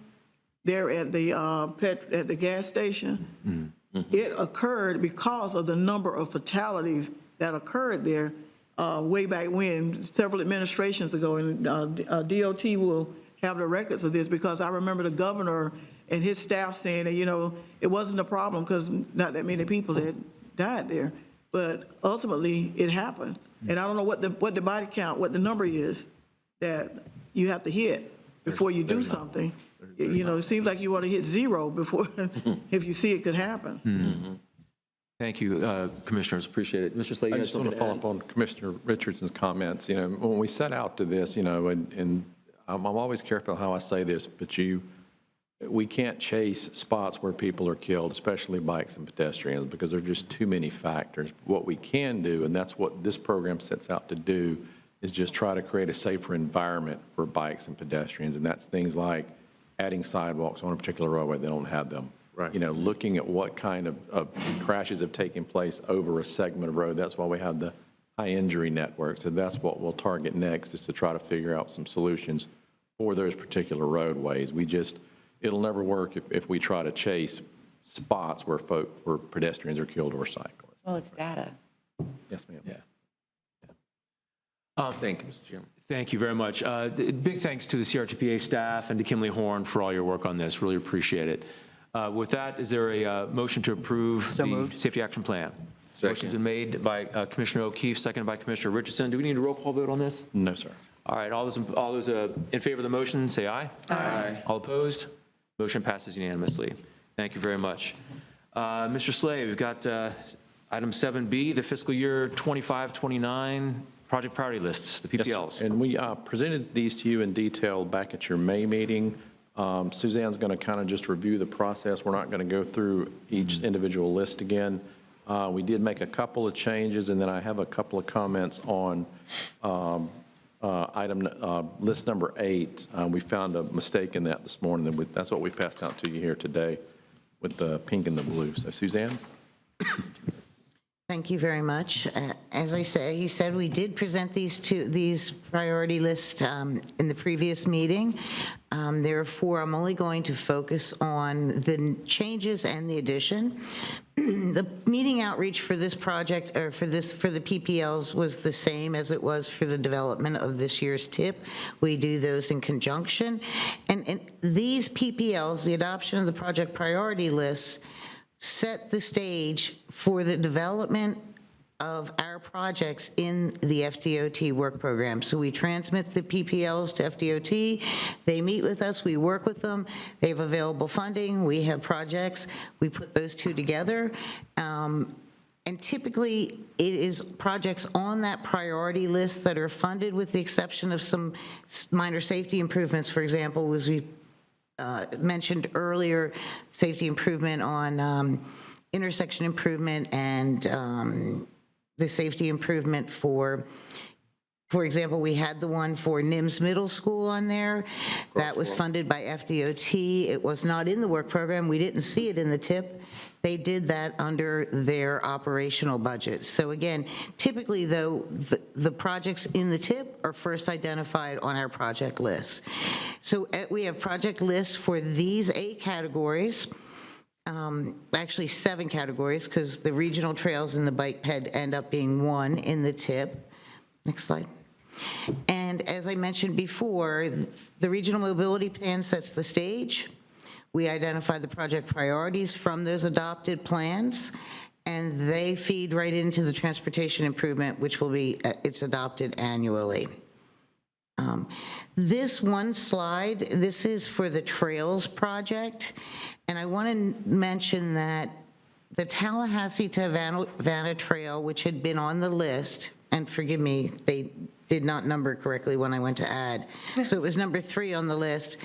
there at the gas station, it occurred because of the number of fatalities that occurred there way back when, several administrations ago. And DOT will have the records of this, because I remember the governor and his staff saying that, it wasn't a problem because not that many people had died there. But ultimately, it happened. And I don't know what the body count, what the number is that you have to hit before you do something. It seems like you want to hit zero before, if you see it could happen. Thank you, commissioners. Appreciate it. Mr. Slade, I just want to follow up on Commissioner Richardson's comments. When we set out to this, and I'm always careful how I say this, but we can't chase spots where people are killed, especially bikes and pedestrians, because there are just too many factors. What we can do, and that's what this program sets out to do, is just try to create a safer environment for bikes and pedestrians. And that's things like adding sidewalks on a particular roadway. They don't have them. Right. You know, looking at what kind of crashes have taken place over a segment of road. That's why we have the high injury network. So that's what we'll target next, is to try to figure out some solutions for those particular roadways. It'll never work if we try to chase spots where pedestrians are killed or cyclists. Well, it's data. Yes, ma'am. Yeah. Thank you, Mr. Chairman. Thank you very much. Big thanks to the CRTPA staff and to Kimley Horn for all your work on this. Really appreciate it. With that, is there a motion to approve the safety action plan? Motion's been made by Commissioner O'Keefe, seconded by Commissioner Richardson. Do we need a roll call vote on this? No, sir. All right, all those in favor of the motion, say aye. Aye. All opposed? Motion passes unanimously. Thank you very much. Mr. Slay, we've got item 7B, the fiscal year 25-29 project priority lists, the PPLs. Yes, and we presented these to you in detail back at your May meeting. Suzanne's going to kind of just review the process. We're not going to go through each individual list again. We did make a couple of changes, and then I have a couple of comments on list number 8. We found a mistake in that this morning. That's what we passed out to you here today with the pink and the blue. So Suzanne? Thank you very much. As I said, he said we did present these priority lists in the previous meeting. Therefore, I'm only going to focus on the changes and the addition. The meeting outreach for this project, or for the PPLs, was the same as it was for the development of this year's TIP. We do those in conjunction. And these PPLs, the adoption of the project priority lists, set the stage for the development of our projects in the FDOT work program. So we transmit the PPLs to FDOT, they meet with us, we work with them, they have available funding, we have projects, we put those two together. And typically, it is projects on that priority list that are funded, with the exception of some minor safety improvements. For example, as we mentioned earlier, safety improvement on intersection improvement and the safety improvement for example, we had the one for NIMS Middle School on there. That was funded by FDOT. It was not in the work program. We didn't see it in the TIP. They did that under their operational budget. So again, typically though, the projects in the TIP are first identified on our project list. So we have project lists for these 8 categories. Actually 7 categories, because the regional trails and the bike ped end up being 1 in the TIP. Next slide. And as I mentioned before, the regional mobility plan sets the stage. We identify the project priorities from those adopted plans, and they feed right into the transportation improvement, which will be, it's adopted annually. This one slide, this is for the Trails project, and I want to mention that the Tallahassee to Havana Trail, which had been on the list, and forgive me, they did not number correctly when I went to add, so it was number 3 on the list.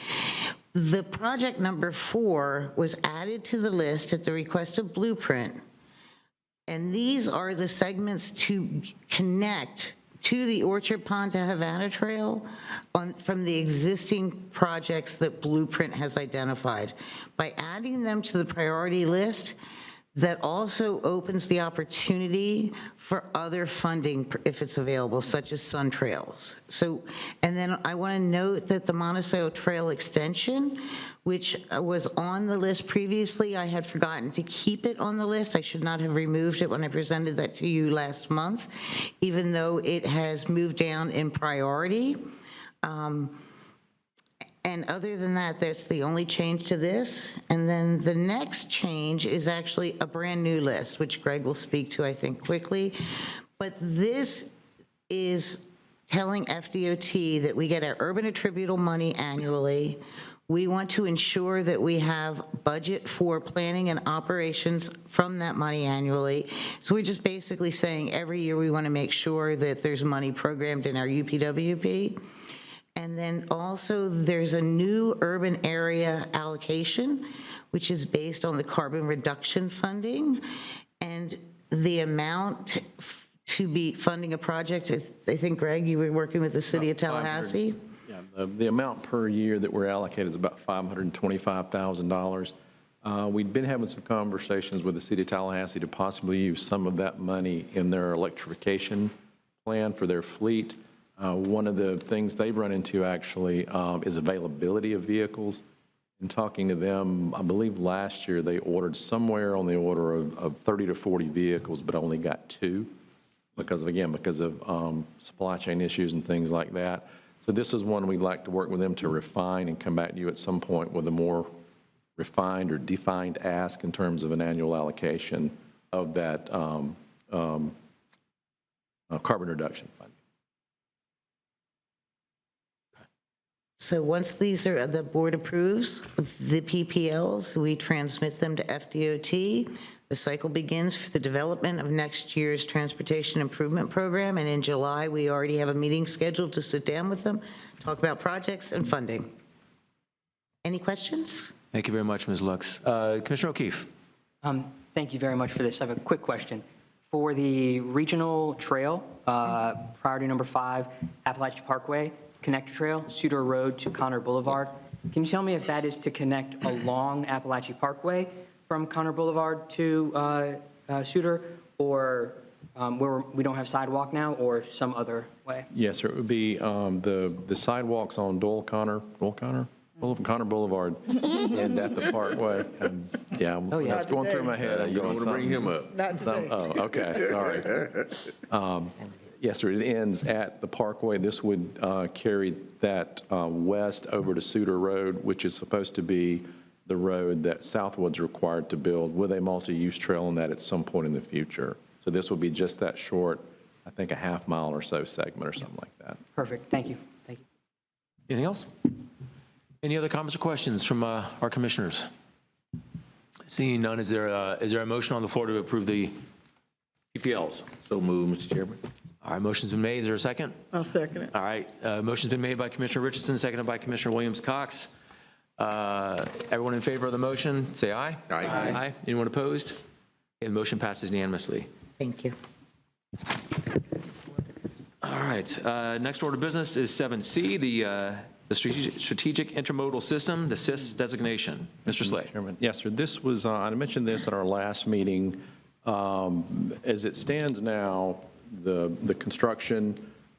The project number 4 was added to the list at the request of Blueprint, and these are the segments to connect to the Orchard Pond to Havana Trail from the existing projects that Blueprint has identified. By adding them to the priority list, that also opens the opportunity for other funding if it's available, such as Sun Trails. So, and then I want to note that the Monticello Trail Extension, which was on the list previously, I had forgotten to keep it on the list. I should not have removed it when I presented that to you last month, even though it has moved down in priority. And other than that, that's the only change to this. And then the next change is actually a brand new list, which Greg will speak to, I think, quickly. But this is telling FDOT that we get our urban attributable money annually. We want to ensure that we have budget for planning and operations from that money annually. So we're just basically saying every year we want to make sure that there's money programmed in our UPWP. And then also there's a new urban area allocation, which is based on the carbon reduction funding. And the amount to be funding a project, I think, Greg, you were working with the City of Tallahassee? Yeah, the amount per year that we're allocated is about $525,000. We'd been having some conversations with the City of Tallahassee to possibly use some of that money in their electrification plan for their fleet. One of the things they've run into actually is availability of vehicles. In talking to them, I believe last year they ordered somewhere on the order of 30 to 40 vehicles, but only got 2 because of supply chain issues and things like that. So this is one we'd like to work with them to refine and come back to you at some point with a more refined or defined ask in terms of an annual allocation of that carbon reduction fund. So once the board approves the PPLs, we transmit them to FDOT. The cycle begins for the development of next year's transportation improvement program, and in July, we already have a meeting scheduled to sit down with them, talk about projects and funding. Any questions? Thank you very much, Ms. Lux. Commissioner O'Keefe. Thank you very much for this. I have a quick question. For the regional trail, priority number 5, Appalachian Parkway, Connector Trail, Suter Road to Conner Boulevard. Yes. Can you tell me if that is to connect along Appalachian Parkway from Conner Boulevard to Suter, or where we don't have sidewalk now, or some other way? Yes, sir. It would be the sidewalks on Conner Boulevard and at the Parkway. That's going through my head. You don't want to bring him up. Not today. Oh, okay, all right. Yes, sir, it ends at the Parkway. This would carry that west over to Suter Road, which is supposed to be the road that Southwood's required to build with a multi-use trail on that at some point in the future. So this will be just that short, I think a half-mile or so segment or something like that. Perfect. Thank you. Thank you. Anything else? Any other comments or questions from our commissioners? Seeing none, is there a motion on the floor to approve the PPLs? So moved, Mr. Chairman. All right, motion's been made. Is there a second? I'll second it. All right, motion's been made by Commissioner Richardson, seconded by Commissioner Williams-Cox. Everyone in favor of the motion, say aye. Aye. Aye. Anyone opposed? Okay, the motion passes unanimously. Thank you. All right, next order of business is 7C, the Strategic Intermodal System, the SIS designation. Mr. Slay. Chairman. Yes, sir. This was, I mentioned this at our last meeting. As it stands now, the construction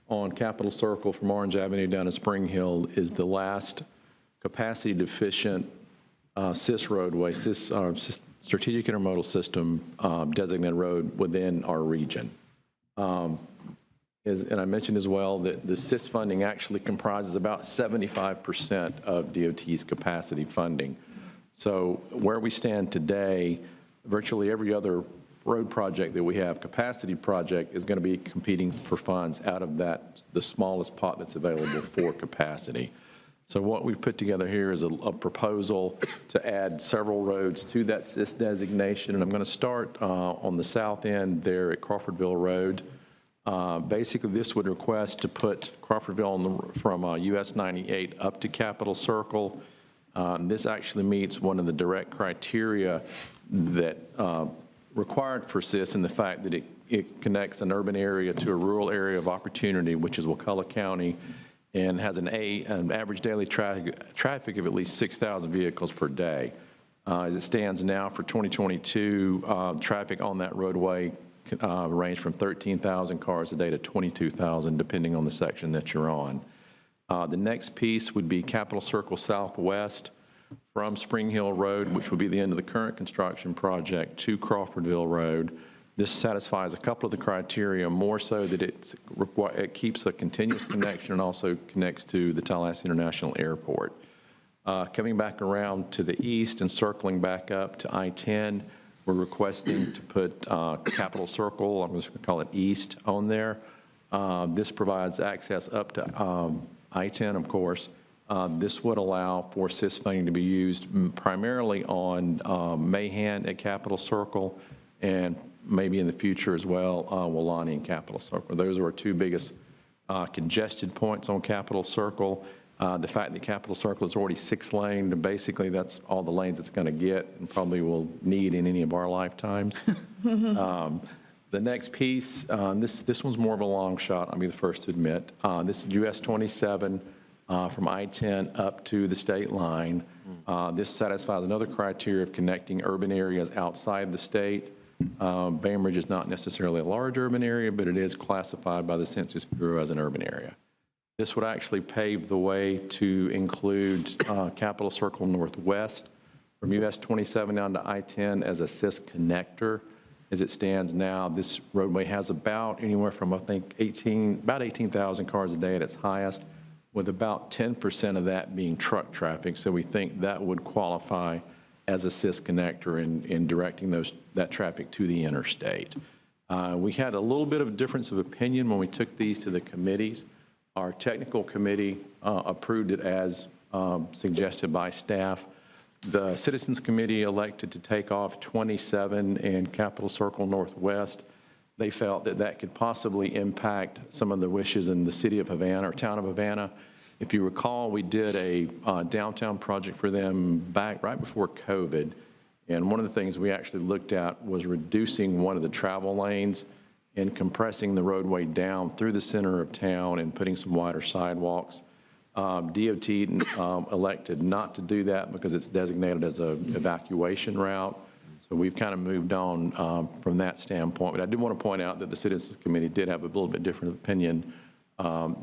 on Capitol Circle from Orange Avenue down to Spring Hill is the last capacity deficient SIS roadway, Strategic Intermodal System designated road within our region. And I mentioned as well that the SIS funding actually comprises about 75% of DOT's capacity funding. So where we stand today, virtually every other road project that we have, capacity project, is going to be competing for funds out of that, the smallest pot that's available for capacity. So what we've put together here is a proposal to add several roads to that SIS designation. And I'm going to start on the south end there at Crawfordville Road. Basically, this would request to put Crawfordville from US 98 up to Capitol Circle. This actually meets one of the direct criteria that required for SIS in the fact that it connects an urban area to a rural area of opportunity, which is Wakulla County, and has an average daily traffic of at least 6,000 vehicles per day. As it stands now for 2022, traffic on that roadway range from 13,000 cars a day to 22,000, depending on the section that you're on. The next piece would be Capitol Circle Southwest from Spring Hill Road, which would be the end of the current construction project, to Crawfordville Road. This satisfies a couple of the criteria, more so that it keeps a continuous connection and also connects to the Tallahassee International Airport. Coming back around to the east and circling back up to I-10, we're requesting to put Capitol Circle, I'm just going to call it east, on there. This provides access up to I-10, of course. This would allow for SIS funding to be used primarily on Mahan at Capitol Circle and maybe in the future as well, Wulani and Capitol Circle. Those are our two biggest congested points on Capitol Circle. The fact that Capitol Circle is already 6-lane, basically that's all the lanes it's going to get and probably will need in any of our lifetimes. The next piece, this one's more of a long shot, I'll be the first to admit. This is US 27 from I-10 up to the state line. This satisfies another criteria of connecting urban areas outside the state. Bainbridge is not necessarily a large urban area, but it is classified by the Census Bureau as an urban area. This would actually pave the way to include Capitol Circle Northwest from US 27 down to I-10 as a CIS connector. As it stands now, this roadway has about anywhere from, I think, about 18,000 cars a day at its highest, with about 10% of that being truck traffic. So we think that would qualify as a CIS connector in directing that traffic to the interstate. We had a little bit of a difference of opinion when we took these to the committees. Our technical committee approved it as suggested by staff. The Citizens Committee elected to take off 27 and Capitol Circle Northwest. They felt that that could possibly impact some of the wishes in the city of Havana or town of Havana. If you recall, we did a downtown project for them back right before COVID. And one of the things we actually looked at was reducing one of the travel lanes and compressing the roadway down through the center of town and putting some wider sidewalks. DOT elected not to do that because it's designated as an evacuation route. So we've kind of moved on from that standpoint. But I do want to point out that the Citizens Committee did have a little bit different opinion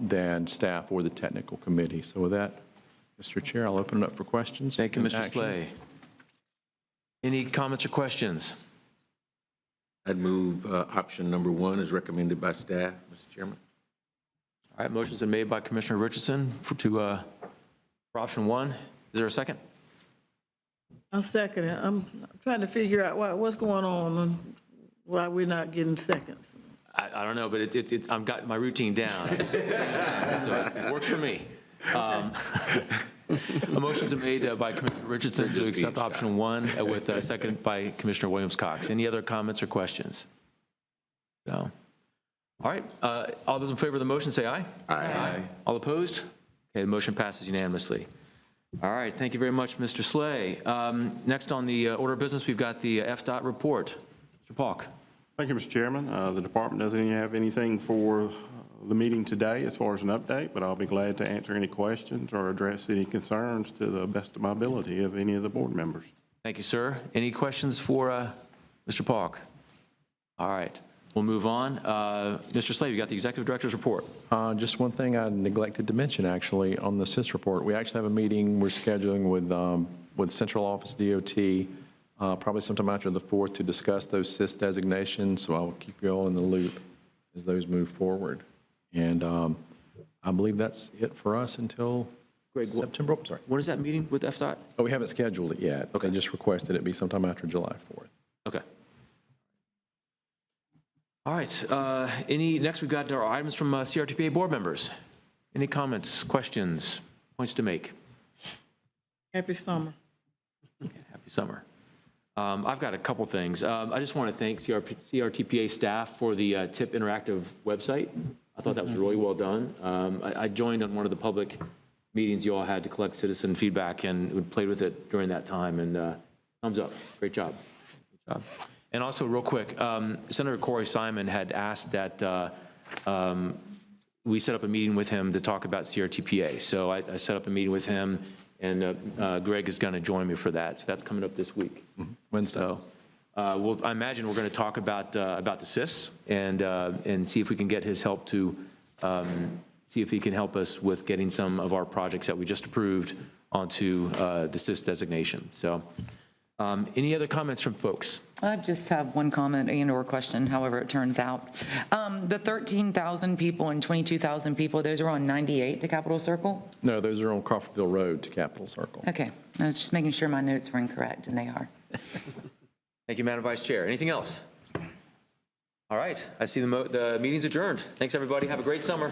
than staff or the technical committee. So with that, Mr. Chair, I'll open it up for questions. Thank you, and Mr. action. Slay. Any comments or questions? I'd move option number 1 as recommended by staff, Mr. Chairman. All right, motion's been made by Commissioner Richardson for option 1. Is there a second? I'm seconding. I'm trying to figure out what's going on and why we're not getting seconds. I don't know, but I've got my routine down. So it works for me. A motion's been made by Commissioner Richardson to accept option 1 with a second by Commissioner Williams-Cox. Any other comments or questions? No. All right, all those in favor of the motion say aye. Aye. All opposed? Okay, the motion passes unanimously. All right, thank you very much, Mr. Slay. Next on the order of business, we've got the FDOT report. Mr. Paulk. Thank you, Mr. Chairman. The department doesn't have anything for the meeting today as far as an update, but I'll be glad to answer any questions or address any concerns to the best of my ability of any of the board members. Thank you, sir. Any questions for Mr. Paulk? All right, we'll move on. Mr. Slay, you got the executive director's report. Just one thing I neglected to mention, actually, on the CIS report. We actually have a meeting we're scheduling with Central Office DOT probably sometime after the 4th to discuss those CIS designations. So I'll keep you all in the loop as those move forward. And I believe that's it for us until Greg, September. Oh, sorry. What is that meeting with FDOT? Oh, we haven't scheduled it yet. Okay. They just requested it be sometime after July 4th. Okay. All right. Next, we've got our items from CRTPA board members. Any comments, questions, points to make? Happy summer. Happy summer. I've got a couple things. I just want to thank CRTPA staff for the TIP Interactive website. I thought that was really well done. I joined on one of the public meetings you all had to collect citizen feedback and played with it during that time, and thumbs up. Great job. Good job. And also, real quick, Senator Corey Simon had asked that we set up a meeting with him to talk about CRTPA. So I set up a meeting with him, and Greg is going to join me for that. So that's coming up this week. Wednesday. So, I imagine we're going to talk about the CIS and see if we can get his help to see if he can help us with getting some of our projects that we just approved onto the CIS designation. So, any other comments from folks? I just have one comment and/or question, however it turns out. The 13,000 people and 22,000 people, those are on 98 to Capitol Circle? No, those are on Crawfordville Road to Capitol Circle. Okay, I was just making sure my notes were incorrect, and they are. Thank you, Madam Vice Chair. Anything else? All right, I see the meeting's adjourned. Thanks, everybody. Have a great summer.